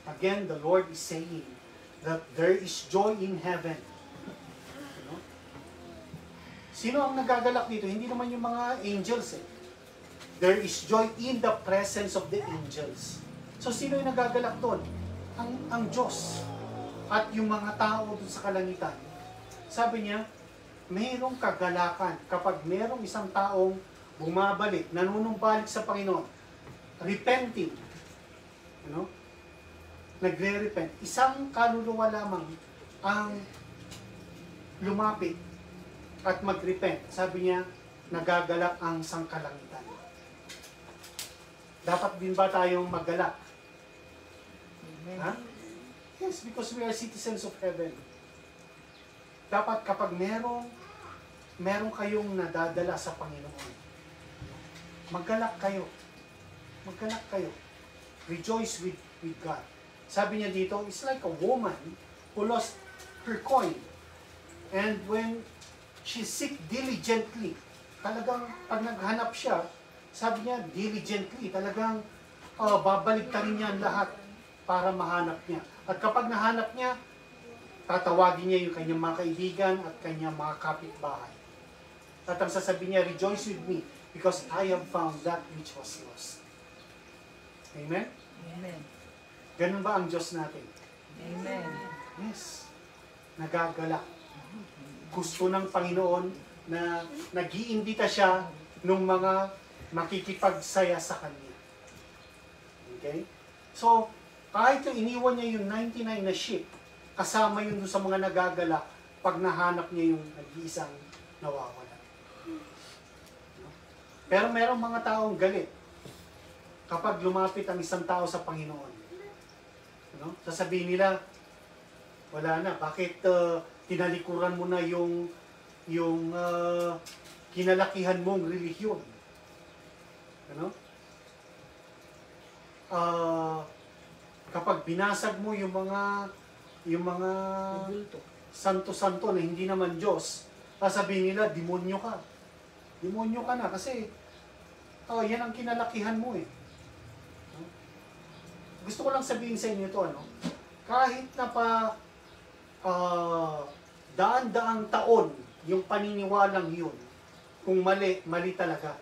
Again, the Lord is saying that there is joy in heaven. You know? Sino ang nagagalak dito? Hindi naman yung mga angels eh. There is joy in the presence of the angels. So, sino yung nagagalak doon? Ang Diyos. At yung mga tao doon sa kalangitan. Sabi niya, mayroong kagalakan kapag mayroong isang taong bumabalik, nanunumbalik sa Panginoon, repenting, nagre-repent. Isang kaluluwa lamang ang lumapit at mag-repent. Sabi niya, nagagalak ang sangkalangitan. Dapat din ba tayong maggalak? Amen. Ha? Yes, because we are citizens of heaven. Dapat kapag merong kayong nadadala sa Panginoon, maggalak kayo. Maggalak kayo. Rejoice with God. Sabi niya dito, it's like a woman who lost her coin. And when she seek diligently, talagang pag naghanap siya, sabi niya, diligently, talagang babalik ka rin niya lahat para mahanap niya. At kapag nahanap niya, tatawagin niya yung kanyang mga kaibigan at kanyang mga kapitbahay. At ang sasabihin niya, rejoice with me because I have found that which was lost. Amen? Amen. Ganun ba ang Diyos natin? Amen. Yes. Nagagalak. Gusto ng Panginoon na nag-iimbita siya ng mga makikipagsaya sa Kanya. Okay? So, kahit yung iniwan niya yung 99 na sheep, kasama yun doon sa mga nagagalak pag nahanap niya yung nag-iisang nawawala. Pero merong mga taong galit kapag lumapit ang isang tao sa Panginoon. Sasabihin nila, wala na, bakit tinalikuran mo na yung kinalakihan mong relihiyon? Kapag binasag mo yung mga santo-santo na hindi naman Diyos, sasabihin nila, demonyo ka. Demonyo ka na kasi yan ang kinalakihan mo eh. Gusto ko lang sabihin sa inyo ito, kahit na pa daan-daang taon yung paniniwalang yun, kung mali, mali talaga.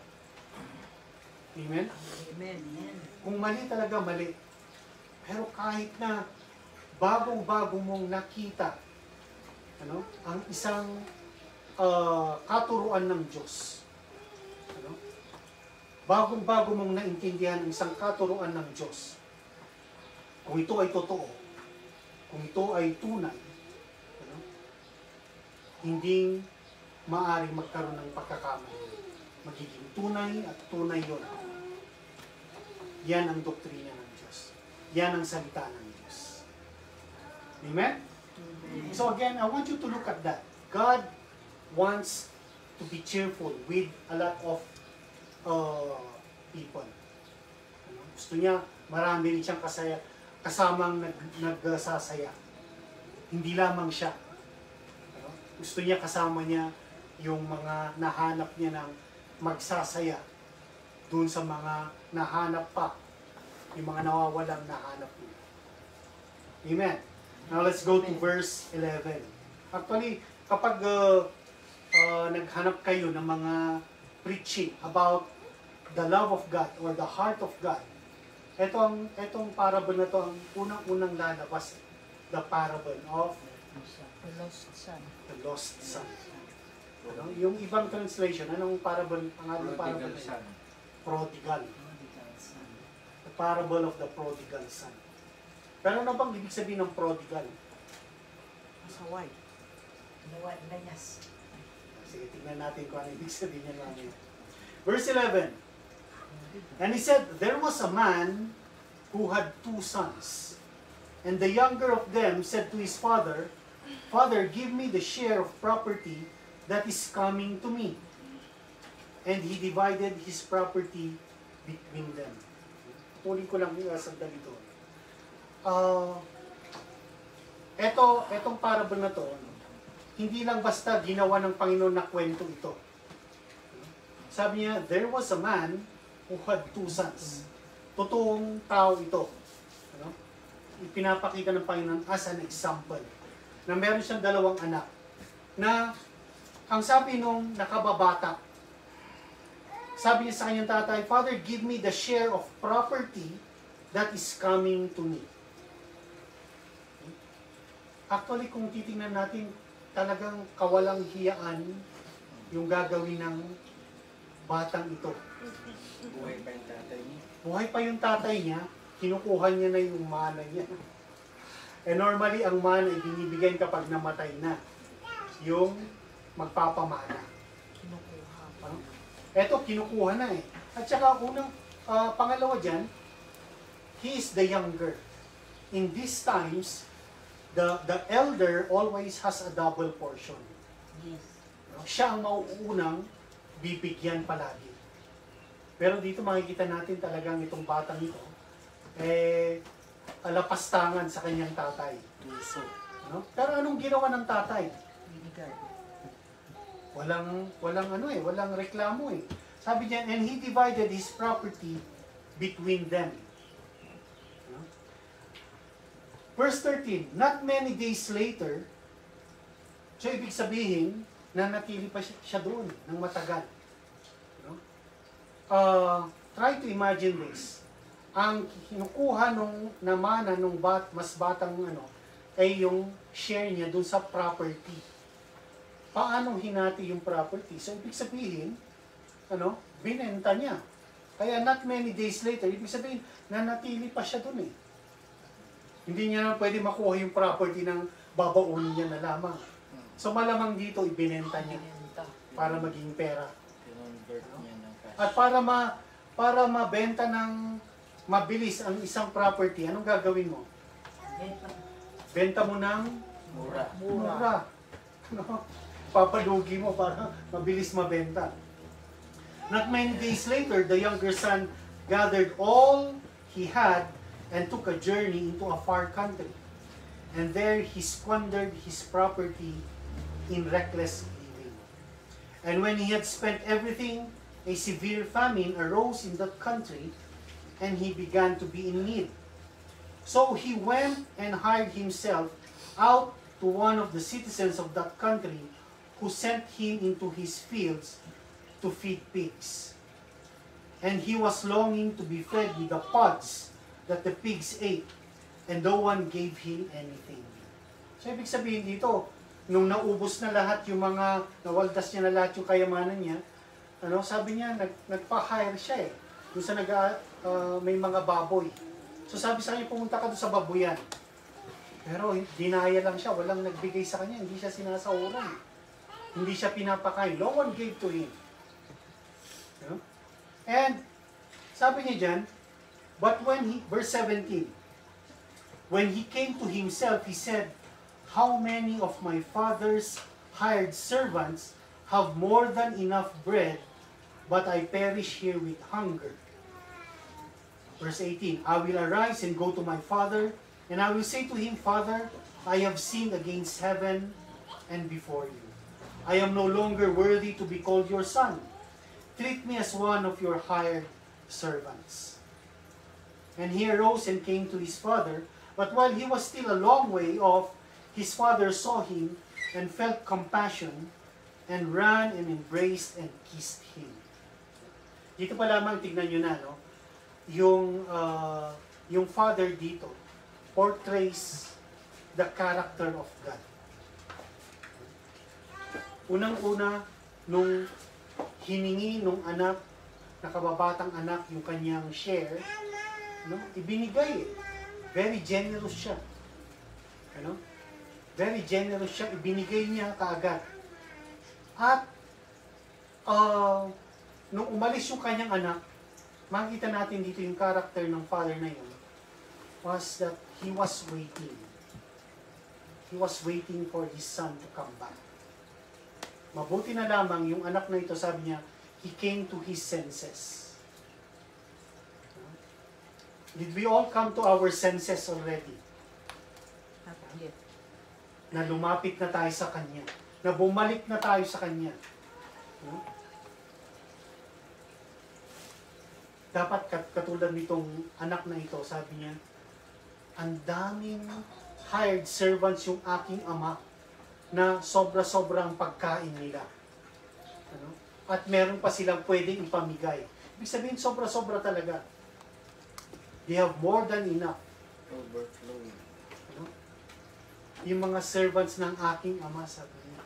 Amen? Amen. Kung mali talaga, mali. Pero kahit na bagong-bago mong nakita ang isang katuruan ng Diyos. Bagong-bago mong naintindihan ang isang katuruan ng Diyos. Kung ito ay totoo, kung ito ay tunay, hindi maaaring magkaroon ng pagkakamali. Magiging tunay at tunay yun. Yan ang doktrina ng Diyos. Yan ang salita ng Diyos. Amen? So again, I want you to look at that. God wants to be cheerful with a lot of people. Gusto niya, marami rin siyang kasamang nagsasaya. Hindi lamang siya. Gusto niya kasama niya yung mga nahanap niya ng magsasaya dun sa mga nahanap pa, yung mga nawawalang nahanap niya. Amen. Now let's go to verse 11. Actually, kapag naghanap kayo ng mga preaching about the love of God or the heart of God, etong parable na to ang unang-unang lalabas, the parable of The lost son. the lost son. Ano? Yung ibang translation, anong parable, ang anong parable? Prodigal. The parable of the prodigal son. Pero ano bang ibig sabihin ng prodigal? Masaway. Layas. Sige, tingnan natin kung ano ibig sabihin niya namin. Verse 11. And he said, there was a man who had 2 sons. And the younger of them said to his father, Father, give me the share of property that is coming to me. And he divided his property between them. Tuloy ko lang yung sandali doon. Etong parable na to, hindi lang basta ginawa ng Panginoon na kwento ito. Sabi niya, there was a man who had 2 sons. Totoong tao ito. Ano? Ipinapakita ng Panginoon as an example. Na meron siyang 2 anak. Na ang sabi nung nakababata, sabi niya sa kanyang tatay, Father, give me the share of property that is coming to me. Actually, kung titingnan natin, talagang kawalang hiyaan yung gagawin ng batang ito. Buhay pa yung tatay niya. Buhay pa yung tatay niya, kinukuha niya na yung mana niya. And normally, ang mana ay binibigay kapag namatay na. Yung magpapamana. Kinukuha. Ano? Eto, kinukuha na eh. At saka pangalawa dyan, he is the younger. In these times, the elder always has a double portion. Yes. Siya ang mauunang bibigyan palagi. Pero dito makikita natin talagang itong batang ito, alapastangan sa kanyang tatay. Tuso. No? Pero anong ginawa ng tatay? Binigay. Walang reklamo eh. Sabi niya, and he divided his property between them. No? Verse 13, not many days later, so ibig sabihin, nanatili pa siya doon ng matagal. No? Try to imagine this. Ang kinukuha nung namana nung mas batang ay yung share niya dun sa property. Paano hinati yung property? So, ibig sabihin, binenta niya. Kaya not many days later, ibig sabihin, nanatili pa siya dun eh. Hindi niya na pwede makuha yung property ng babaunin niya na lamang. So, malamang dito, ibinenta niya para maging pera. Convert niya ng cash. At para mabenta ng mabilis ang isang property, anong gagawin mo? Benta mo ng mura. No? Papalugi mo para mabilis mabenta. Not many days later, the younger son gathered all he had and took a journey into a far country. And there he squandered his property in reckless living. And when he had spent everything, a severe famine arose in that country, and he began to be in need. So he went and hired himself out to one of the citizens of that country, who sent him into his fields to feed pigs. And he was longing to be fed with the pods that the pigs ate, and no one gave him anything. So ibig sabihin dito, nung naubos na lahat yung mga, nawaldas niya na lahat yung kayamanan niya, sabi niya, nagpa-hire siya eh. Doon sa may mga baboy. So sabi sa kanya, pumunta ka doon sa baboyan. Pero dinaya lang siya, walang nagbigay sa kanya, hindi siya sinasahuran. Hindi siya pinapakain. No one gave to him. And sabi niya dyan, but when verse 17, When he came to himself, he said, "How many of my father's hired servants have more than enough bread, but I perish here with hunger?" Verse 18, "I will arise and go to my father, and I will say to him, Father, I have sinned against heaven and before you. I am no longer worthy to be called your son. Treat me as one of your hired servants." And he arose and came to his father, but while he was still a long way off, his father saw him and felt compassion and ran and embraced and kissed him. Dito pa lamang tignan nyo na, no? Yung father dito portrays the character of God. Unang-una, nung hiningi nung anak, nakababatang anak, yung kanyang share, no? Ibinigay eh. Very generous siya. Ano? Very generous siya. Ibinigay niya kaagad. At, nung umalis yung kanyang anak, makikita natin dito yung character ng father na yun, was that he was waiting. He was waiting for his son to come back. Mabuti na lamang yung anak na ito, sabi niya, he came to his senses. Did we all come to our senses already? Not yet. Na lumapit na tayo sa Kanya. Na bumalik na tayo sa Kanya. Dapat katulad nitong anak na ito, sabi niya, ang daming hired servants yung aking ama na sobra-sobrang pagkain nila. Ano? At meron pa silang pwedeng ipamigay. Ibig sabihin, sobra-sobra talaga. They have more than enough. Overflowing. Ano? Yung mga servants ng aking ama, sabi niya,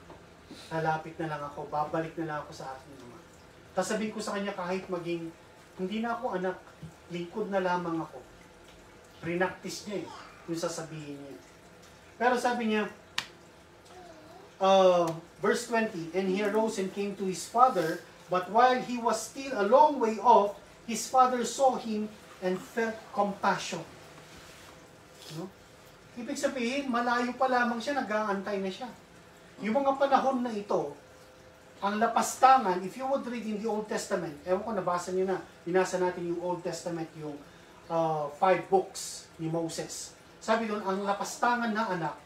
lalapit na lang ako, babalik na lang ako sa aking ama. Tapos sabihin ko sa kanya, kahit maging, hindi na ako anak, lingkod na lamang ako. Prinactice niya eh, yung sasabihin niya. Pero sabi niya, verse 20, "And he arose and came to his father, but while he was still a long way off, his father saw him and felt compassion." No? Ibig sabihin, malayo pa lamang siya, nag-aantay na siya. Yung mga panahon na ito, ang lapastangan, if you would read in the Old Testament, ewan ko, nabasa niyo na, binasa natin yung Old Testament, yung 5 books ni Moses. Sabi doon, ang lapastangan na anak,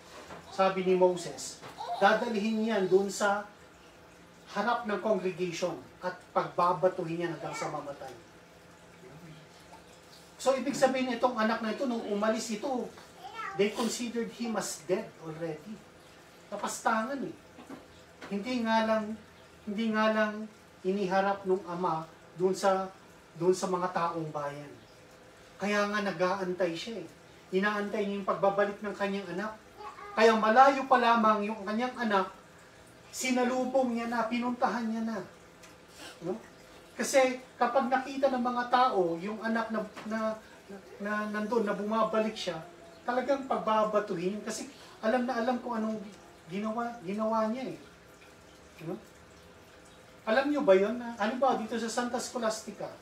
sabi ni Moses, dadalhin niyan doon sa harap ng congregation at pagbabatuhin niya hanggang sa mamatay. So, ibig sabihin itong anak na ito, nung umalis ito, they considered him as dead already. Lapastangan eh. Hindi nga lang iniharap ng ama doon sa mga taong bayan. Kaya nga nag-aantay siya eh. Inaantay niya yung pagbabalik ng kanyang anak. Kaya malayo pa lamang yung kanyang anak, sinalubong niya na, pinuntahan niya na. No? Kasi kapag nakita ng mga tao, yung anak na nandun, na bumabalik siya, talagang pagbabatuhin. Kasi alam na alam kung anong ginawa niya eh. No? Alam niyo ba yun? Ano ba, dito sa Santa Scholastica,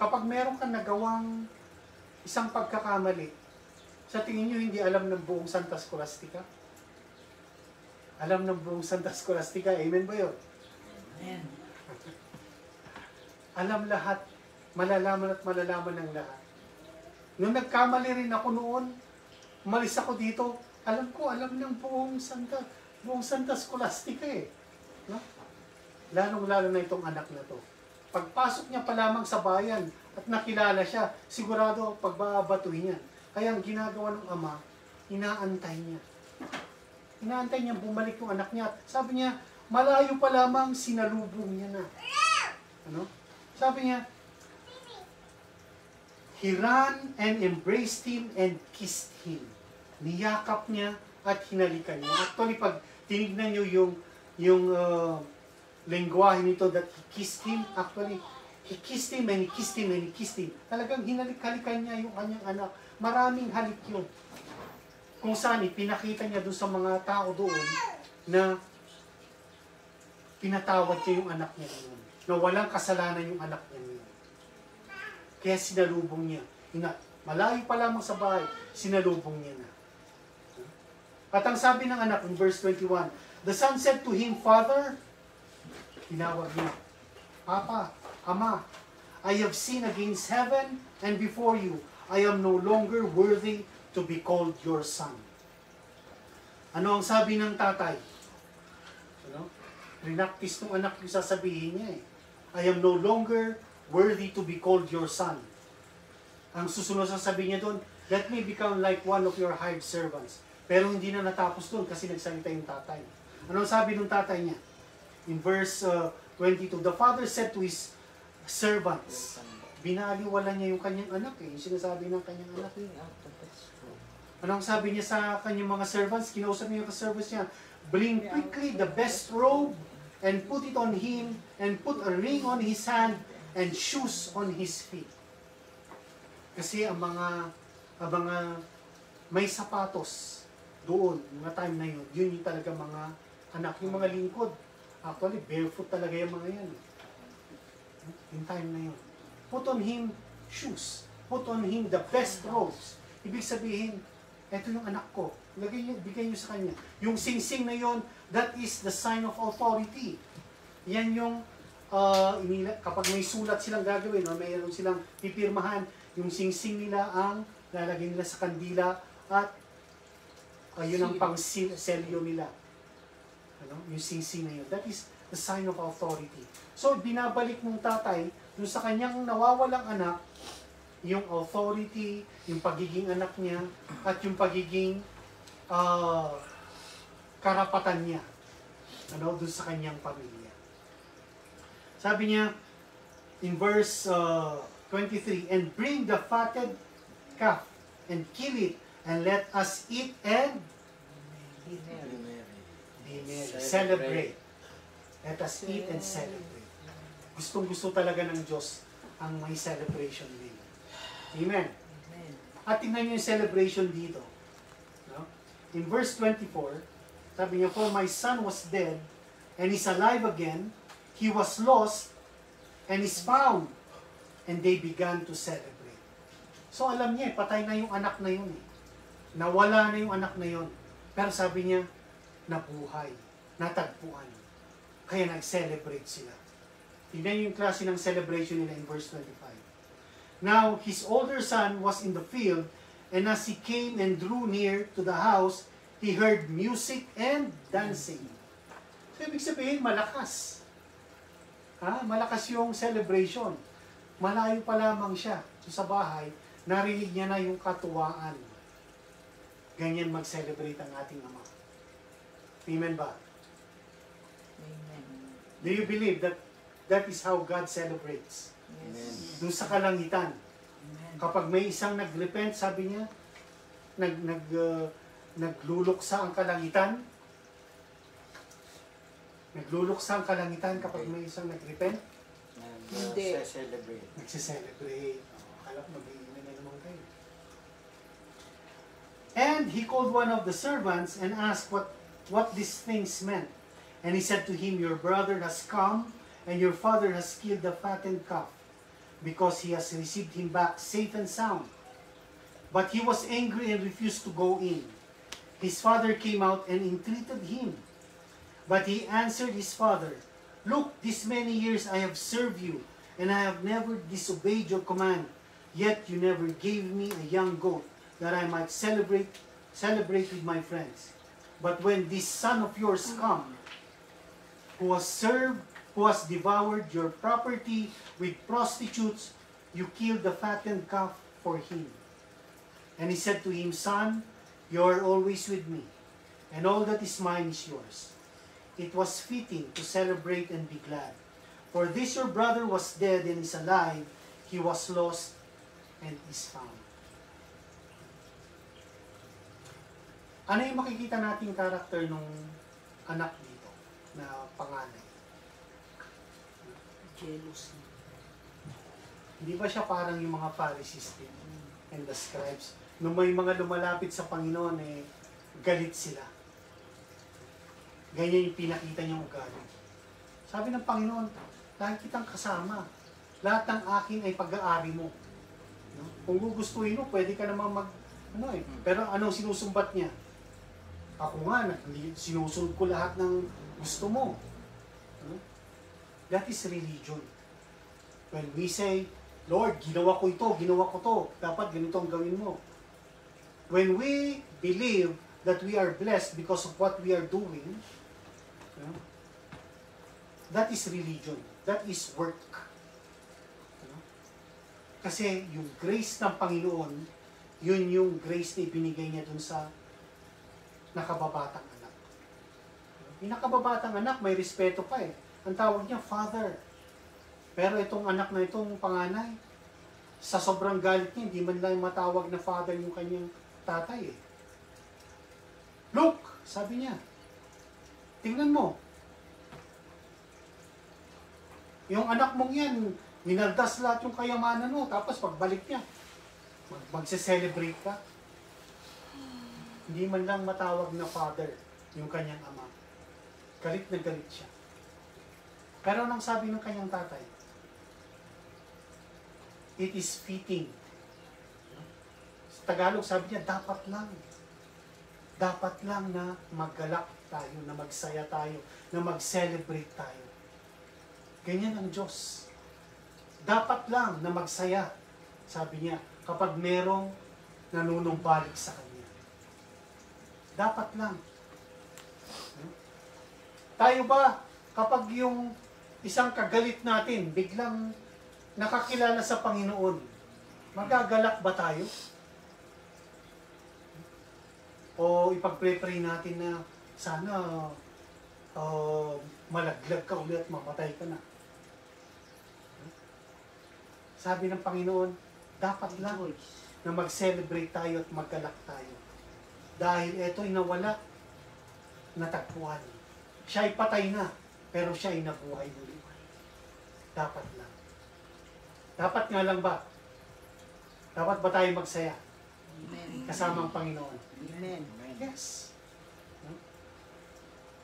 kapag meron kang nagawang isang pagkakamali, sa tingin niyo hindi alam ng buong Santa Scholastica? Alam ng buong Santa Scholastica. Amen ba yun? Amen. Alam lahat. Malalaman at malalaman ng lahat. Nung nagkamali rin ako noon, umalis ako dito, alam ng buong Santa Scholastica eh. No? Lalong-lalo na itong anak na to. Pagpasok niya pa lamang sa bayan at nakilala siya, sigurado pagbabatuhin niya. Kaya ang ginagawa ng ama, inaantay niya. Inaantay niya bumalik yung anak niya. Sabi niya, malayo pa lamang sinalubong niya na. Ano? Sabi niya, he ran and embraced him and kissed him. Niyakap niya at hinalikan niya. Actually, pag tinignan niyo yung lengguwahe nito that he kissed him, actually, he kissed him and he kissed him and he kissed him. Talagang hinalik-halikan niya yung kanyang anak. Maraming halik yun. Kung saan, pinakita niya doon sa mga tao doon na pinatawad niya yung anak niya doon. Na walang kasalanan yung anak niya doon. Kaya sinalubong niya. Malayo pa lamang sa bahay, sinalubong niya na. At ang sabi ng anak in verse 21, the son said to him, Father, tinawag niya, Papa, Ama, I have sinned against heaven and before you. I am no longer worthy to be called your son. Ano ang sabi ng tatay? Ano? Rinaktis ng anak yung sasabihin niya eh. I am no longer worthy to be called your son. Ang susunod sa sabihin niya doon, let me become like one of your hired servants. Pero hindi na natapos doon kasi nagsalita yung tatay. Ano ang sabi ng tatay niya? In verse 22, the father said to his servants, binaliwala niya yung kanyang anak eh. Yung sinasabi ng kanyang anak. Ano ang sabi niya sa kanyang mga servants? Kinausap niya yung servants niya, bring quickly the best robe and put it on him and put a ring on his hand and shoes on his feet. Kasi ang mga may sapatos doon, mga time na yun, yun yung talaga mga anak, yung mga lingkod. Actually, barefoot talaga yung mga yan. Yung time na yun. Put on him shoes. Put on him the best robes. Ibig sabihin, eto yung anak ko. Bigay niyo sa kanya. Yung singsing na yun, that is the sign of authority. Yan yung, kapag may sulat silang gagawin, o mayroon silang pipirmahan, yung singsing nila ang lalagay nila sa kandila at yun ang pang-selyo nila. Ano? Yung singsing na yun. That is the sign of authority. So, binabalik ng tatay dun sa kanyang nawawalang anak, yung authority, yung pagiging anak niya, at yung pagiging karapatan niya dun sa kanyang pamilya. Sabi niya, in verse 23, and bring the fatted calf, and kill it, and let us eat and be merry. Celebrate. Let us eat and celebrate. Gustong-gusto talaga ng Diyos ang may celebration din. Amen. At tingnan niyo yung celebration dito. No? In verse 24, sabi niya, for my son was dead and is alive again. He was lost and is found. And they began to celebrate. So alam niya, patay na yung anak na yun. Nawala na yung anak na yun. Pero sabi niya, nabuhay, natagpuan. Kaya nag-celebrate sila. Tignan niyo yung klase ng celebration nila in verse 25. Now, his older son was in the field, and as he came and drew near to the house, he heard music and dancing. So, ibig sabihin, malakas. Malakas yung celebration. Malayo pa lamang siya. So, sa bahay, narinig niya na yung katuwaan. Ganyan mag-celebrate ang ating Ama. Amen ba? Amen. Do you believe that that is how God celebrates? Yes. Doon sa kalangitan. Amen. Kapag may isang nag-repent, sabi niya, nagluluksa ang kalangitan. Nagluluksa ang kalangitan kapag may isang nag-repent. Hindi. Celebrate. Nagsiselebrate. Akala ko mag-iinan na naman kayo. And he called one of the servants and asked what these things meant. And he said to him, your brother has come, and your father has killed the fattened calf, because he has received him back safe and sound. But he was angry and refused to go in. His father came out and entreated him. But he answered his father, look, this many years I have served you, and I have never disobeyed your command. Yet you never gave me a young goat, that I might celebrate with my friends. But when this son of yours come, who has devoured your property with prostitutes, you killed the fattened calf for him. And he said to him, son, you are always with me, and all that is mine is yours. It was fitting to celebrate and be glad. For this your brother was dead and is alive, he was lost and is found. Ano yung makikita nating karakter nung anak dito na panganay? Jealousy. Hindi ba siya parang yung mga Pharisees din and the scribes? Nung may mga lumalapit sa Panginoon, galit sila. Ganyan yung pinakita niyang ugali. Sabi ng Panginoon, lagi kitang kasama. Lahat ng akin ay pag-aari mo. No? Kung gugustuhin mo, pwede ka naman pero anong sinusumbat niya? Ako nga, sinusunod ko lahat ng gusto mo. No? That is religion. When we say, Lord, ginawa ko ito, ginawa ko to, dapat ganito ang gawin mo. When we believe that we are blessed because of what we are doing, that is religion. That is work. Kasi yung grace ng Panginoon, yun yung grace na ibinigay niya dun sa nakababatang anak. Yung nakababatang anak, may respeto pa eh. Ang tawag niya, Father. Pero itong anak na itong panganay, sa sobrang galit niya, hindi man lang matawag na Father yung kanyang tatay eh. Look, sabi niya, tingnan mo, yung anak mong yan, minaldas lahat yung kayamanan mo, tapos pagbalik niya, magse-celebrate ka. Hindi man lang matawag na father yung kanyang ama. Galit na galit siya. Pero anong sabi ng kanyang tatay? It is fitting. Sa Tagalog sabi niya, dapat lang. Dapat lang na maggalak tayo, na magsaya tayo, na mag-celebrate tayo. Ganyan ang Diyos. Dapat lang na magsaya, sabi niya, kapag merong nanunumbalik sa Kanya. Dapat lang. Tayo ba, kapag yung isang kagalit natin, biglang nakakilala sa Panginoon, magagalak ba tayo? O ipag-pray natin na sana malaglag ka ulit, mamatay ka na. Sabi ng Panginoon, dapat lang na mag-celebrate tayo at maggalak tayo. Dahil ito'y nawala, natagpuan. Siya ay patay na, pero siya ay nabuhay muli. Dapat lang. Dapat nga lang ba? Dapat ba tayo magsaya? Amen. Kasama ang Panginoon. Amen. Yes.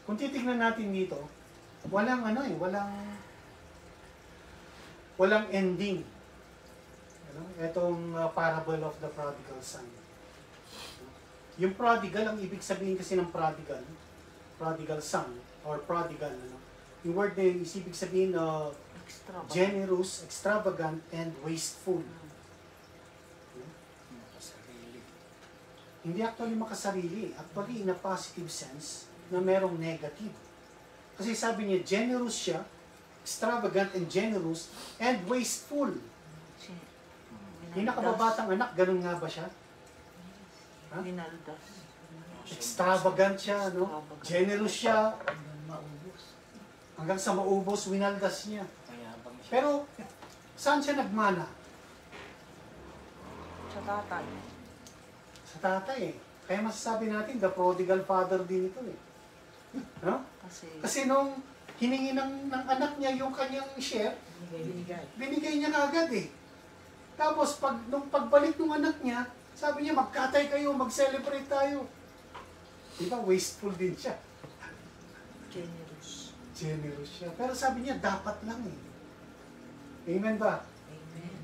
Kung titignan natin dito, walang walang ending. Itong parable of the prodigal son. Yung prodigal, ang ibig sabihin kasi ng prodigal son, or prodigal, yung word na yun, ibig sabihin generous, extravagant, and wasteful. Makasarili. Hindi actually makasarili. Actually, in a positive sense, na merong negative. Kasi sabi niya, generous siya, extravagant and generous, and wasteful. Yung nakababatang anak, ganun nga ba siya? Ha? Minaldas. Extravagant siya, no? Generous siya, hanggang sa maubos, winaldas niya. Mayabang siya. Pero, saan siya nagmana? Sa tatay. Sa tatay eh. Kaya masasabi natin, the prodigal father din ito eh. No? Kasi nung hiningi ng anak niya yung kanyang share, Binigay. binigay niya kagad eh. Tapos, nung pagbalik ng anak niya, sabi niya, magkatay kayo, mag-celebrate tayo. Diba? Wasteful din siya. Generous. Generous siya. Pero sabi niya, dapat lang eh. Amen ba? Amen.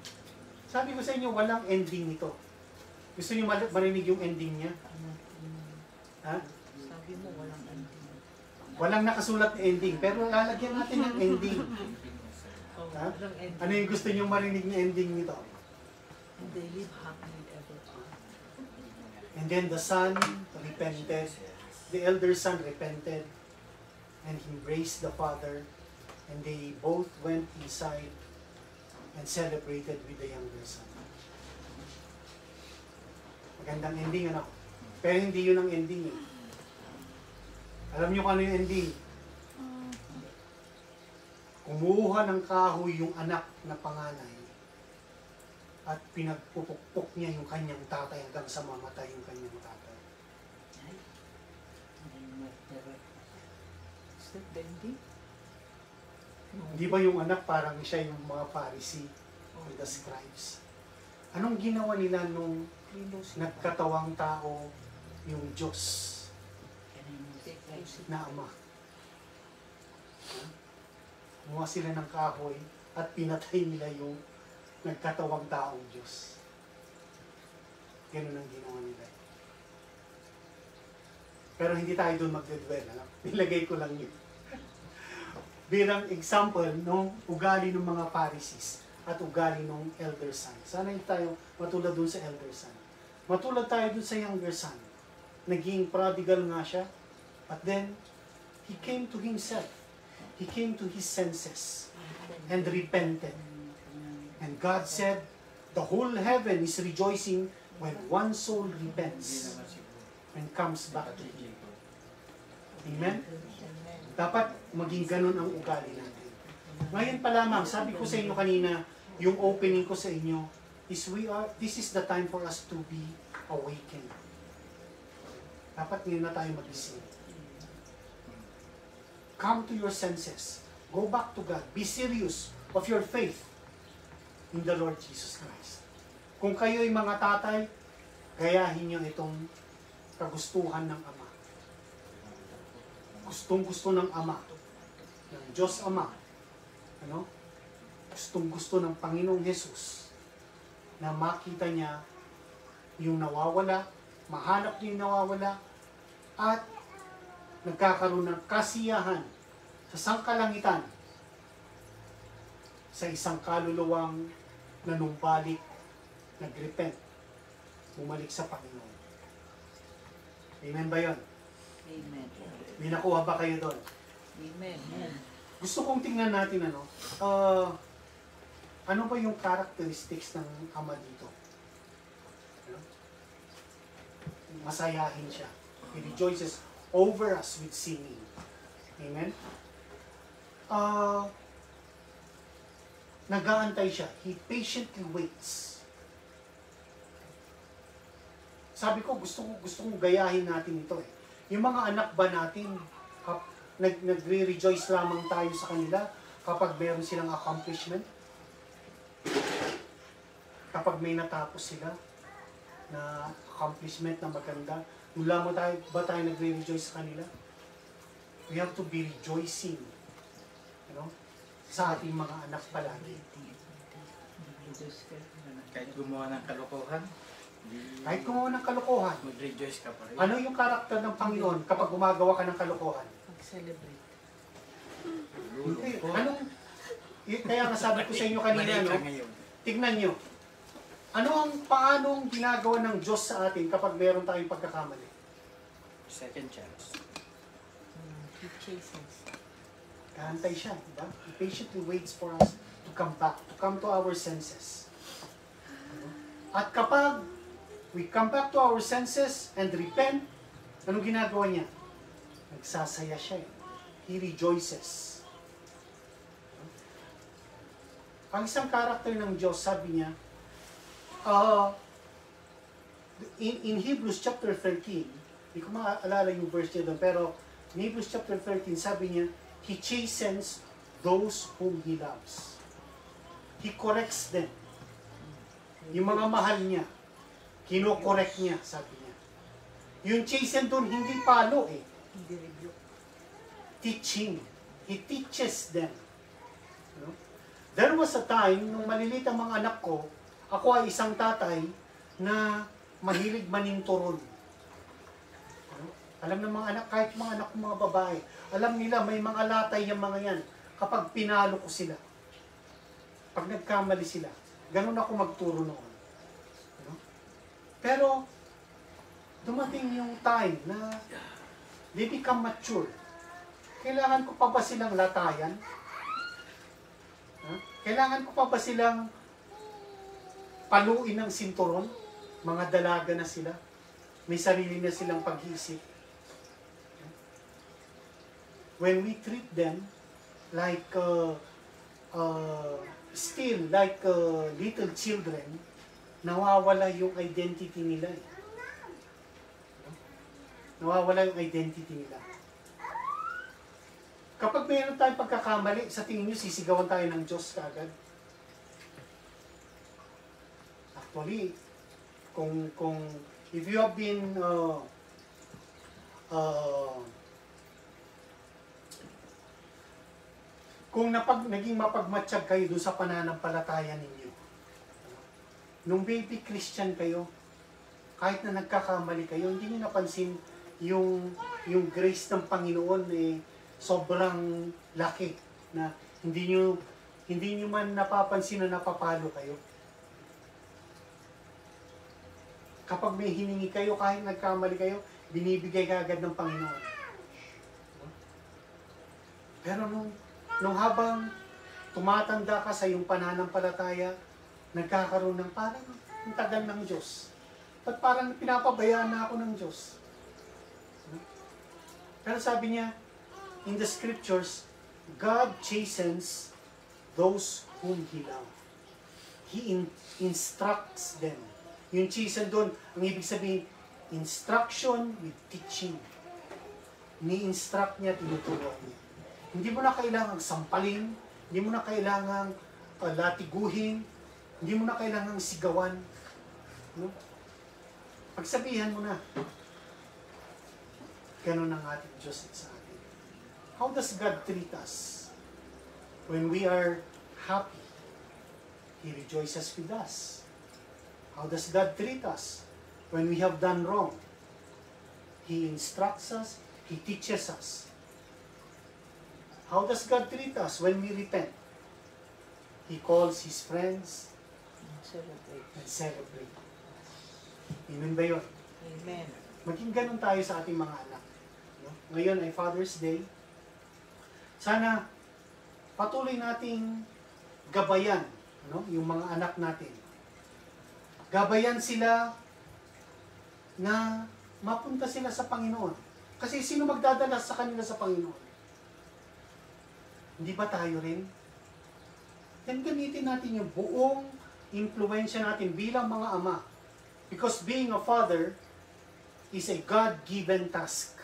Sabi ko sa inyo, walang ending nito. Gusto niyo marinig yung ending niya? Ha? Sabi mo, walang ending. Walang nakasulat na ending, pero lalagyan natin ng ending. Ha? Walang ending. Ano yung gusto niyo marinig na ending nito? And they live happily ever after. And then the son repented, the elder son repented, and he embraced the father, and they both went inside and celebrated with the younger son. Magandang ending, ano? Pero hindi yun ang ending eh. Alam niyo kung ano yung ending? Kumuha ng kahoy yung anak na panganay at pinagpupukpok niya yung kanyang tatay hanggang sa mamatay yung kanyang tatay. Is that the ending? Di ba yung anak parang siya yung mga Pharisee or the scribes? Anong ginawa nila nung nagkatawang tao yung Diyos na Ama? Kumuha sila ng kahoy at pinatay nila yung nagkatawang taong Diyos. Ganun ang ginawa nila. Pero hindi tayo doon magdedwell. Alam? Nilagay ko lang yun. Bilang example ng ugali ng mga Pharisees at ugali ng elder son. Sana hindi tayo matulad doon sa elder son. Matulad tayo doon sa younger son. Naging prodigal nga siya. But then, he came to himself. He came to his senses and repented. And God said, the whole heaven is rejoicing when one soul Hindi repents naman siguro. and comes back to Him. Strategy ko. Amen? Dapat maging ganun ang ugali natin. Ngayon pa lamang, sabi ko sa inyo kanina, yung opening ko sa inyo, this is the time for us to be awakened. Dapat ngayon na tayo magising. Come to your senses. Go back to God. Be serious of your faith in the Lord Jesus Christ. Kung kayo'y mga tatay, gayahin niyo itong kagustuhan ng Ama. Gustong-gusto ng Ama, ng Diyos Ama, gustong-gusto ng Panginoong Jesus na makita niya yung nawawala, mahanap niya yung nawawala, at nagkakaroon ng kasiyahan sa sangkalangitan sa isang kaluluwang nanumbalik, nagrepent, bumalik sa Panginoon. Amen ba yun? Amen. May nakuha ba kayo doon? Amen. Gusto kong tingnan natin ano ba yung characteristics ng Ama dito? Masayahin siya. He rejoices over us with singing. Amen? Nag-aantay siya. He patiently waits. Sabi ko, gusto kong gayahin natin ito eh. Yung mga anak ba natin, nagre-rejoice lamang tayo sa kanila kapag meron silang accomplishment? Kapag may natapos sila na accomplishment na maganda, mula mo tayo, ba tayo nagre-rejoice sa kanila? We have to be rejoicing, sa ating mga anak palagi. Kahit gumawa ng kalokohan, Kahit gumawa ng kalokohan, mag-rejoice ka pa rin. ano yung karakter ng Panginoon kapag gumagawa ka ng kalokohan? Mag-celebrate. Hindi. Kaya nga sabi ko sa inyo kanina, Mali ka ngayon. tignan nyo. Paano ang ginagawa ng Diyos sa atin kapag meron tayong pagkakamali? Second chance. He chastens. Kahantay siya, di ba? He patiently waits for us to come back, to come to our senses. At kapag we come back to our senses and repent, anong ginagawa niya? Nagsasaya siya. He rejoices. Ang isang karakter ng Diyos, sabi niya, in Hebrews chapter 13, hindi ko maalala yung verse niya doon, pero in Hebrews chapter 13, sabi niya, He chastens those whom He loves. He corrects them. Yung mga mahal niya, kino-correct niya, sabi niya. Yung chasten doon, hindi palo eh. Hindi rebuke. Teaching. He teaches them. There was a time, nung maliliit ang mga anak ko, ako ay isang tatay na mahilig maninturon. Alam ng mga anak, kahit mga anak ko mga babae, alam nila may mga latay yung mga yan kapag pinalo ko sila. Pag nagkamali sila. Ganun ako magturo noon. Pero, dumating yung time na they become mature. Kailangan ko pa ba silang latayan? Kailangan ko pa ba silang paluin ng sinturon? Mga dalaga na sila. May sarili na silang pag-iisip. When we treat them like still like little children, nawawala yung identity nila. Nawawala yung identity nila. Kapag mayroon tayong pagkakamali, sa tingin nyo, sisigawan tayo ng Diyos kaagad. Actually, if you have been kung naging mapagmatsyag kayo doon sa pananampalataya ninyo, nung baby Christian kayo, kahit na nagkakamali kayo, hindi niyo napansin yung grace ng Panginoon sobrang laki na hindi niyo man napapansin na napapalo kayo. Kapag may hiningi kayo, kahit nagkamali kayo, binibigay agad ng Panginoon. Pero nung habang tumatanda ka sa iyong pananampalataya, nagkakaroon ng parang ang tagal ng Diyos. At parang pinapabayaan na ako ng Diyos. Pero sabi niya, in the scriptures, God chastens those whom He loves. He instructs them. Yung chasten doon, ang ibig sabihin, instruction with teaching. Ni-instruct niya, tinuturuan niya. Hindi mo na kailangang sampalin, hindi mo na kailangang latiguhin, hindi mo na kailangang sigawan. No? Pagsabihan mo na. Ganun ang ating Diyos sa atin. How does God treat us? When we are happy, He rejoices with us. How does God treat us? When we have done wrong, He instructs us, He teaches us. How does God treat us when we repent? He calls His friends Celebrate. and celebrate. Amen ba yun? Amen. Maging ganun tayo sa ating mga anak. No? Ngayon ay Father's Day. Sana patuloy nating gabayan yung mga anak natin. Gabayan sila na mapunta sila sa Panginoon. Kasi sino magdadala sa kanila sa Panginoon? Hindi ba tayo rin? Then gamitin natin yung buong impluensya natin bilang mga ama. Because being a father is a God-given task.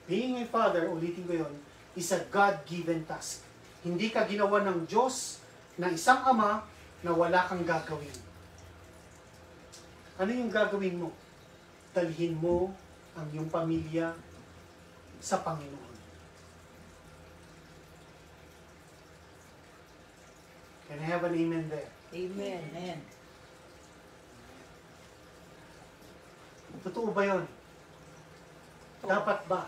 Being a father, ulitin ko yun, is a God-given task. Hindi ka ginawa ng Diyos na isang ama na wala kang gagawin. Ano yung gagawin mo? Dalhin mo ang iyong pamilya sa Panginoon. Can I have an amen there? Amen. Amen. Totoo ba yun? Dapat ba?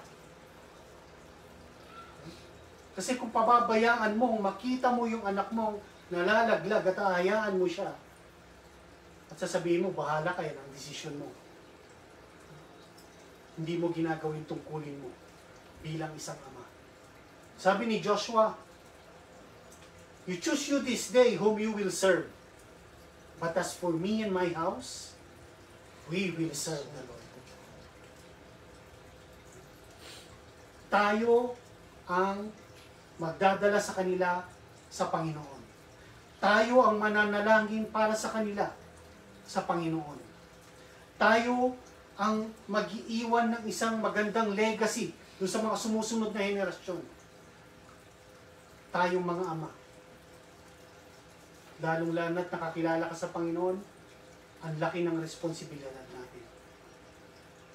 Kasi kung pababayaan mo, makita mo yung anak mong nalalaglag at ahayaan mo siya, at sasabihin mo, bahala kayo ng desisyon mo. Hindi mo ginagawin tungkulin mo bilang isang ama. Sabi ni Joshua, you choose you this day whom you will serve. But as for me and my house, we will serve the Lord. Tayo ang magdadala sa kanila sa Panginoon. Tayo ang mananalangin para sa kanila sa Panginoon. Tayo ang mag-iiwan ng isang magandang legacy doon sa mga sumusunod na henerasyon. Tayong mga ama. Lalong-lalo na't nakakilala ka sa Panginoon, ang laki ng responsibilidad natin.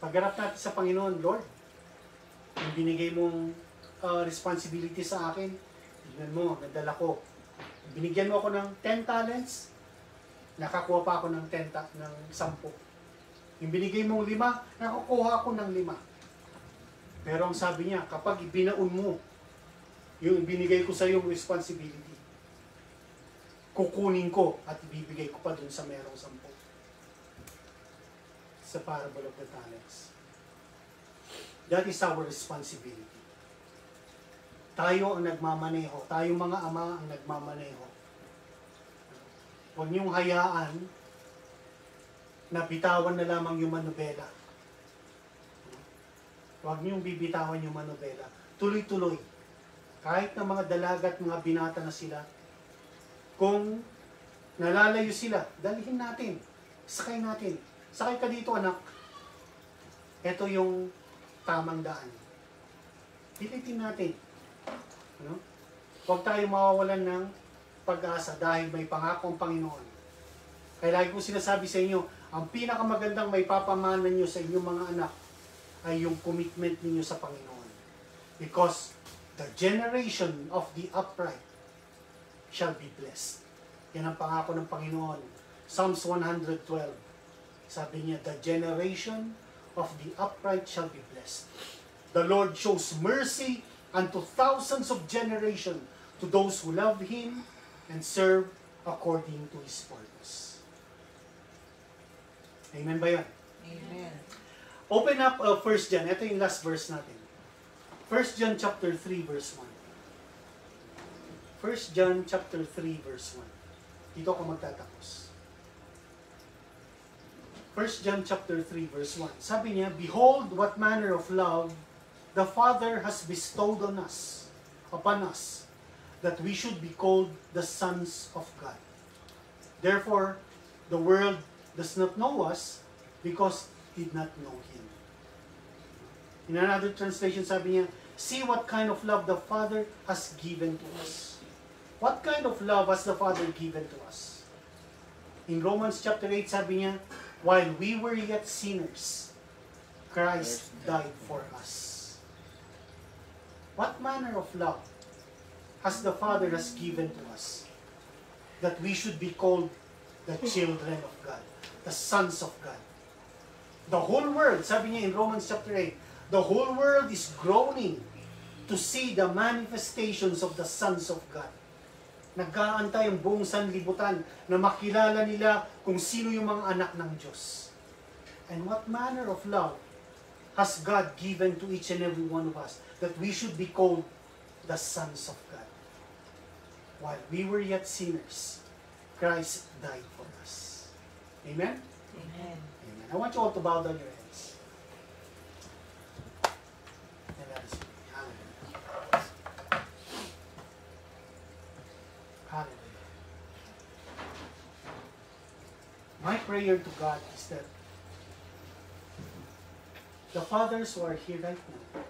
Pagharap natin sa Panginoon, Lord, yung binigay mong responsibility sa akin, tignan mo, nadala ko. Binigyan mo ako ng 10 talents, nakakuha pa ako ng 10 ng 10. Yung binigay mong 5, nakakuha ako ng 5. Pero ang sabi niya, kapag ibinaon mo yung binigay ko sa yung responsibility, kukunin ko at ibibigay ko pa dun sa merong 10. Sa parable of the talents. That is our responsibility. Tayo ang nagmamaneho. Tayo mga ama ang nagmamaneho. Huwag niyong hayaan na bitawan na lamang yung manubela. Huwag niyong bibitawan yung manubela. Tuloy-tuloy. Kahit na mga dalaga at mga binata na sila, kung nalalayo sila, dalhin natin. Sakay natin. Sakay ka dito, anak. Ito yung tamang daan. Pilitin natin. Ano? Huwag tayo mawawalan ng pag-asa dahil may pangako ang Panginoon. Kaya lagi ko sinasabi sa inyo, ang pinakamagandang may papamana nyo sa inyong mga anak ay yung commitment ninyo sa Panginoon. Because the generation of the upright shall be blessed. Yan ang pangako ng Panginoon. Psalms 112. Sabi niya, the generation of the upright shall be blessed. The Lord shows mercy unto thousands of generations to those who love Him and serve according to His purpose. Amen ba yan? Amen. Open up 1 John. Ito yung last verse natin. 1 John chapter 3 verse 1. 1 John chapter 3 verse 1. Dito ako magtatapos. 1 John chapter 3 verse 1. Sabi niya, behold what manner of love the Father has bestowed on us, upon us, that we should be called the sons of God. Therefore, the world does not know us because it did not know Him. In another translation, sabi niya, see what kind of love the Father has given to us. What kind of love has the Father given to us? In Romans chapter 8, sabi niya, while we were yet sinners, Christ died for us. What manner of love has the Father has given to us? That we should be called the children of God, the sons of God. The whole world, sabi niya in Romans chapter 8, the whole world is groaning to see the manifestations of the sons of God. Nag-aantay ang buong sanlibutan na makilala nila kung sino yung mga anak ng Diyos. And what manner of love has God given to each and every one of us that we should be called the sons of God. While we were yet sinners, Christ died for us. Amen? Amen. Amen. I want you all to bow down your heads. And let us pray. Hallelujah. Hallelujah. My prayer to God is that the fathers who are here right now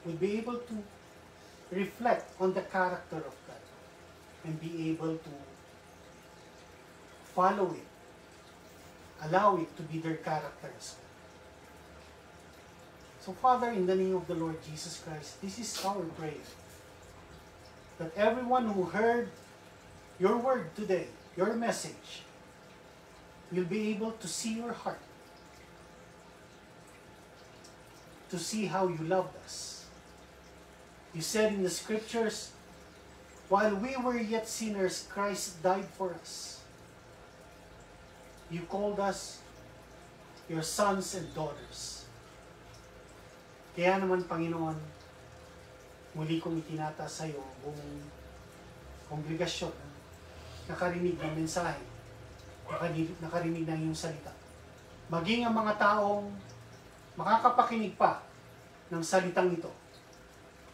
would be able to reflect on the character of God and be able to follow it, allow it to be their character as well. So Father, in the name of the Lord Jesus Christ, this is our prayer. That everyone who heard your word today, your message, will be able to see your heart, to see how you loved us. You said in the scriptures, while we were yet sinners, Christ died for us. You called us your sons and daughters. Kaya naman, Panginoon, muli kong itinata sa iyo ang buong kongregasyon na nakarinig ng mensahe, nakarinig ng iyong salita. Maging ang mga taong makakapakinig pa ng salitang ito.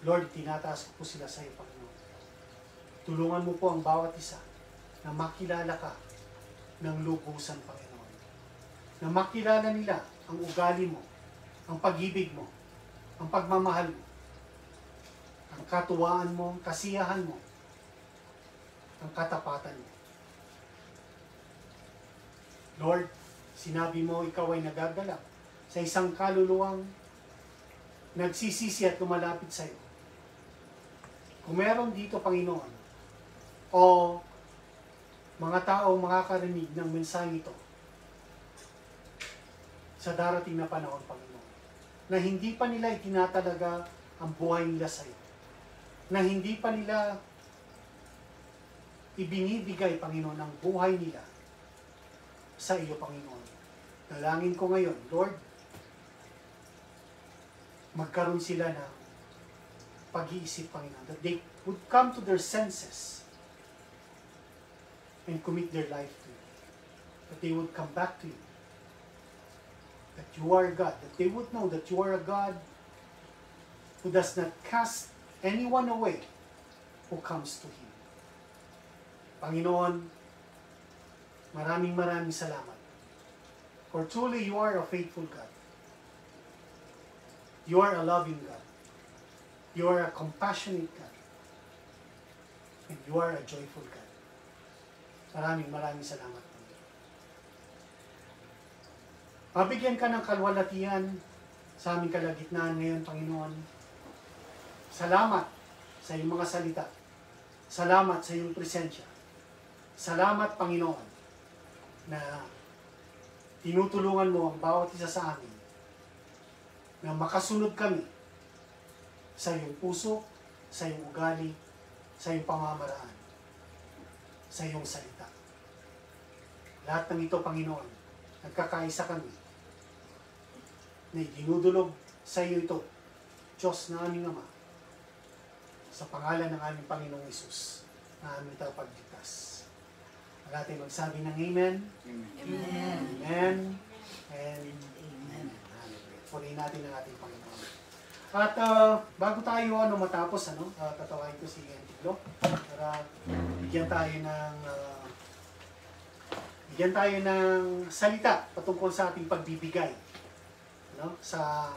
Lord, tinataas ko po sila sa iyo, Panginoon. Tulungan mo po ang bawat isa na makilala ka ng lubusan, Panginoon. Na makilala nila ang ugali mo, ang pag-ibig mo, ang pagmamahal mo, ang katuwaan mo, ang kasiyahan mo, ang katapatan mo. Lord, sinabi mo ikaw ay nagagalak sa isang kaluluwang nagsisisi at lumalapit sa iyo. Kung meron dito, Panginoon, o mga taong makakarinig ng mensaheng ito sa darating na panahon, Panginoon, na hindi pa nila itinatalaga ang buhay nila sa iyo, na hindi pa nila ibinibigay, Panginoon, ang buhay nila sa iyo, Panginoon. Dalangin ko ngayon, Lord, magkaroon sila ng pag-iisip, Panginoon, that they would come to their senses and commit their life to you. That they would come back to you. That you are God. That they would know that you are a God who does not cast anyone away who comes to Him. Panginoon, maraming salamat. For truly you are a faithful God. You are a loving God. You are a compassionate God. And you are a joyful God. Maraming salamat. Mabigyan ka ng kalwalatian sa aming kalagitnaan ngayon, Panginoon. Salamat sa iyong mga salita. Salamat sa iyong presensya. Salamat, Panginoon, na tinutulungan mo ang bawat isa sa amin na makasunod kami sa iyong puso, sa iyong ugali, sa iyong pamamaraan, sa iyong salita. Lahat ng ito, Panginoon, nagkakaisa kami na dinudulog sa iyo ito, Diyos na aming Ama, sa pangalan ng aming Panginoong Hesus, na aming tagapagligtas. At natin magsabi ng Amen. Amen. Amen. Amen. And Amen. Hallelujah. Purihin natin ang ating Panginoon. At bago tayo matapos, tatawain ko si Antiglo para bigyan tayo ng salita patungkol sa ating pagbibigay, sa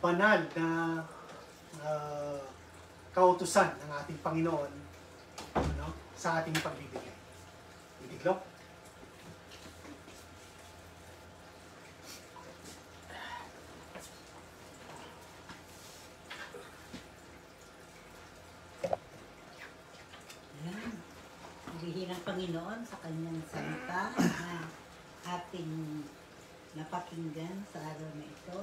banal na kautusan ng ating Panginoon, sa ating pagbibigay. Antiglo? Yan. Purihin ang Panginoon sa kanyang salita na ating napakinggan sa araw na ito.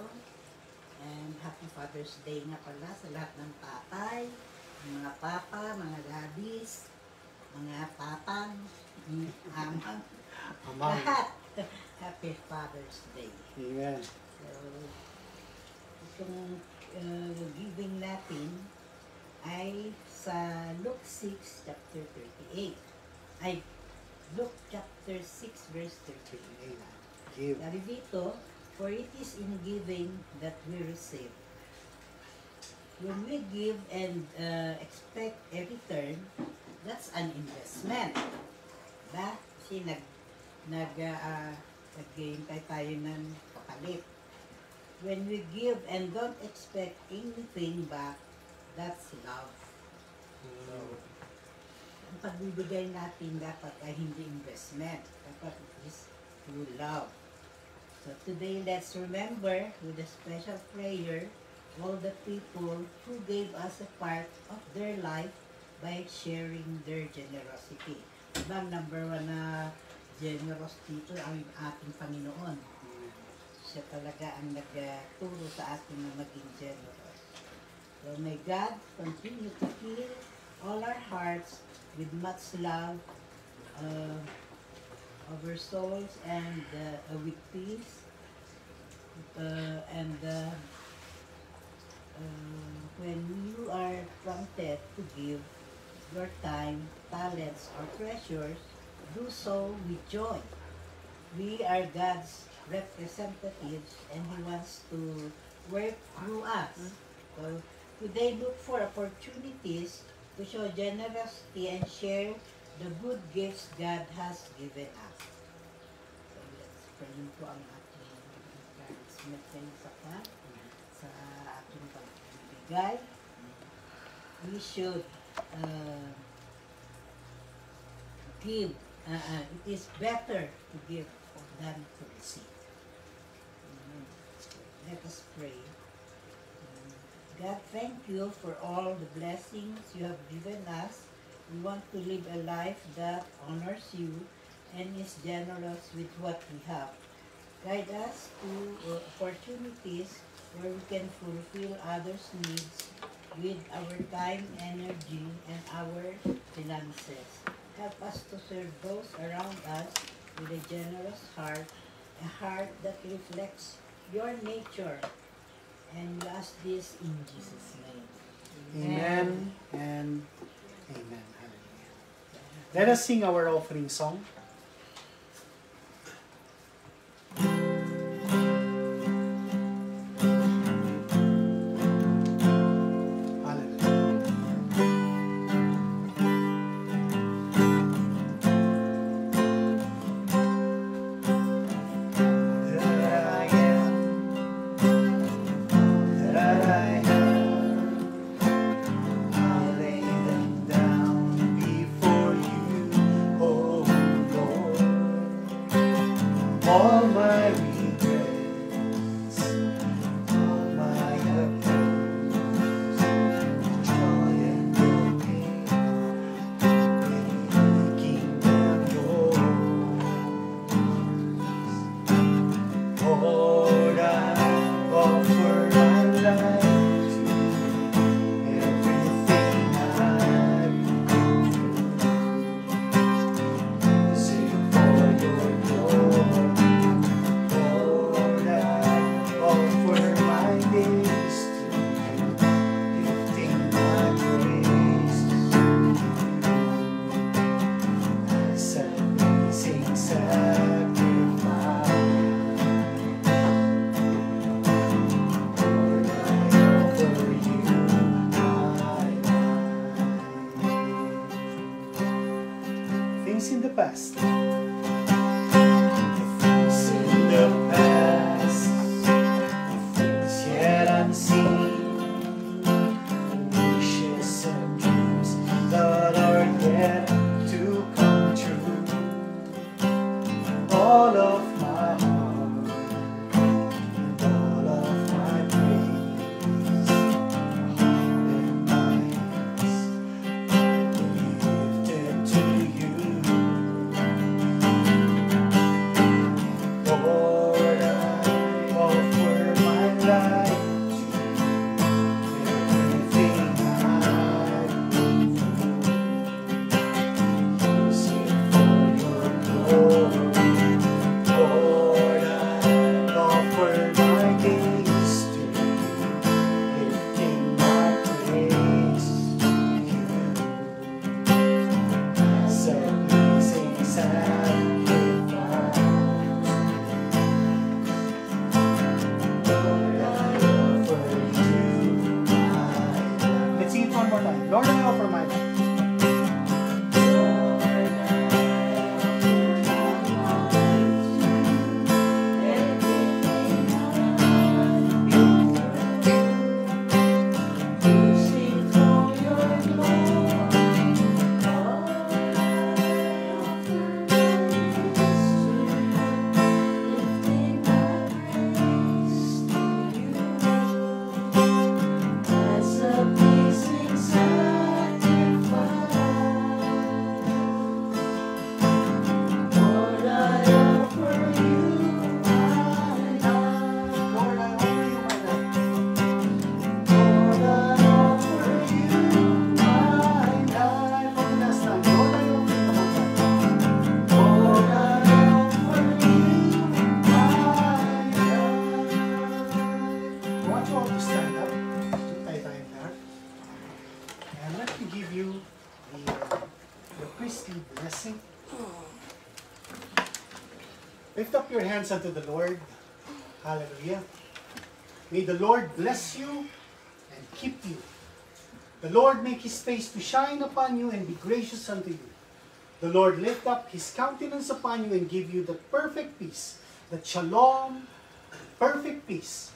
And Happy Father's Day nga pala sa lahat ng tatay, mga papa, mga daddies, mga tatang, amang, Amen. lahat. Happy Father's Day. Amen. So, itong giving natin ay sa Luke 6, chapter 38. Ay, Luke chapter 6, verse 38. Give. Sabi dito, for it is in giving that we receive. When we give and expect a return, that's an investment. Diba? Kasi naghihintay tayo ng kapalit. When we give and don't expect anything back, that's love. So, ang pagbibigay natin dapat ay hindi investment. Dapat it is through love. So today, let's remember with a special prayer all the people who gave us a part of their life by sharing their generosity. Diba, number one na generous dito ang ating Panginoon. Siya talaga ang nagturo sa atin na maging generous. So may God continue to fill all our hearts with much love, of our souls, and with peace. When you are prompted to give your time, talents, or treasures, do so with joy. We are God's representatives, and He wants to work through us. So today, look for opportunities to show generosity and share the good gifts God has given us. So let's pray po ang ating encouragement sa ating pagbibigay. We should give. It is better to give than to receive. Let us pray. God, thank you for all the blessings you have given us. We want to live a life that honors you and is generous with what we have. Guide us to opportunities where we can fulfill others' needs with our time, energy, and our finances. Help us to serve those around us with a generous heart, a heart that reflects your nature. And we ask this in Jesus' name. Amen and amen. Hallelujah. Let us sing our offering song. Before you, oh Lord, I offer my life to you. Everything I've sing for your glory. Lord, I offer my days to you, lifting my praise as a pleasing sacrifice. Lord, I offer you my life. Things in the past. Things in the past, things yet unseen, wishes and dreams that are yet to come true. All of my heart and all of my praise, and my hands lifted to you. Lord, I offer my life to you. Everything I've been through, sing for your glory. Lord, I offer my days to you, lifting my praise to you as a pleasing sacrifice. Lord, I offer you my life. Let's sing it one more time. Lord, I offer my life. Lord, I offer you my life. Lord, I offer you my life. For the last time. Lord, I offer you my life. Lord, I offer you my life. I want you all to stand up. Tayo tayong lahat. And let me give you the priestly blessing. Lift up your hands unto the Lord. Hallelujah. May the Lord bless you and keep you. The Lord make his face to shine upon you and be gracious unto you. The Lord lift up his countenance upon you and give you the perfect peace, the shalom, perfect peace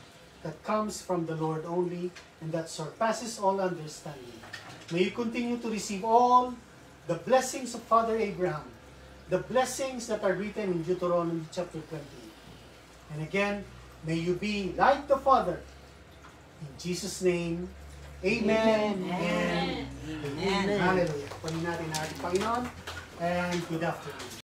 that comes from the Lord only and that surpasses all understanding. May you continue to receive all the blessings of Father Abraham, the blessings that are written in Deuteronomy chapter 20. And again, may you be like the Father. In Jesus' name, amen. Amen. And amen. Hallelujah. Pagin natin ang ating Panginoon. And good afternoon.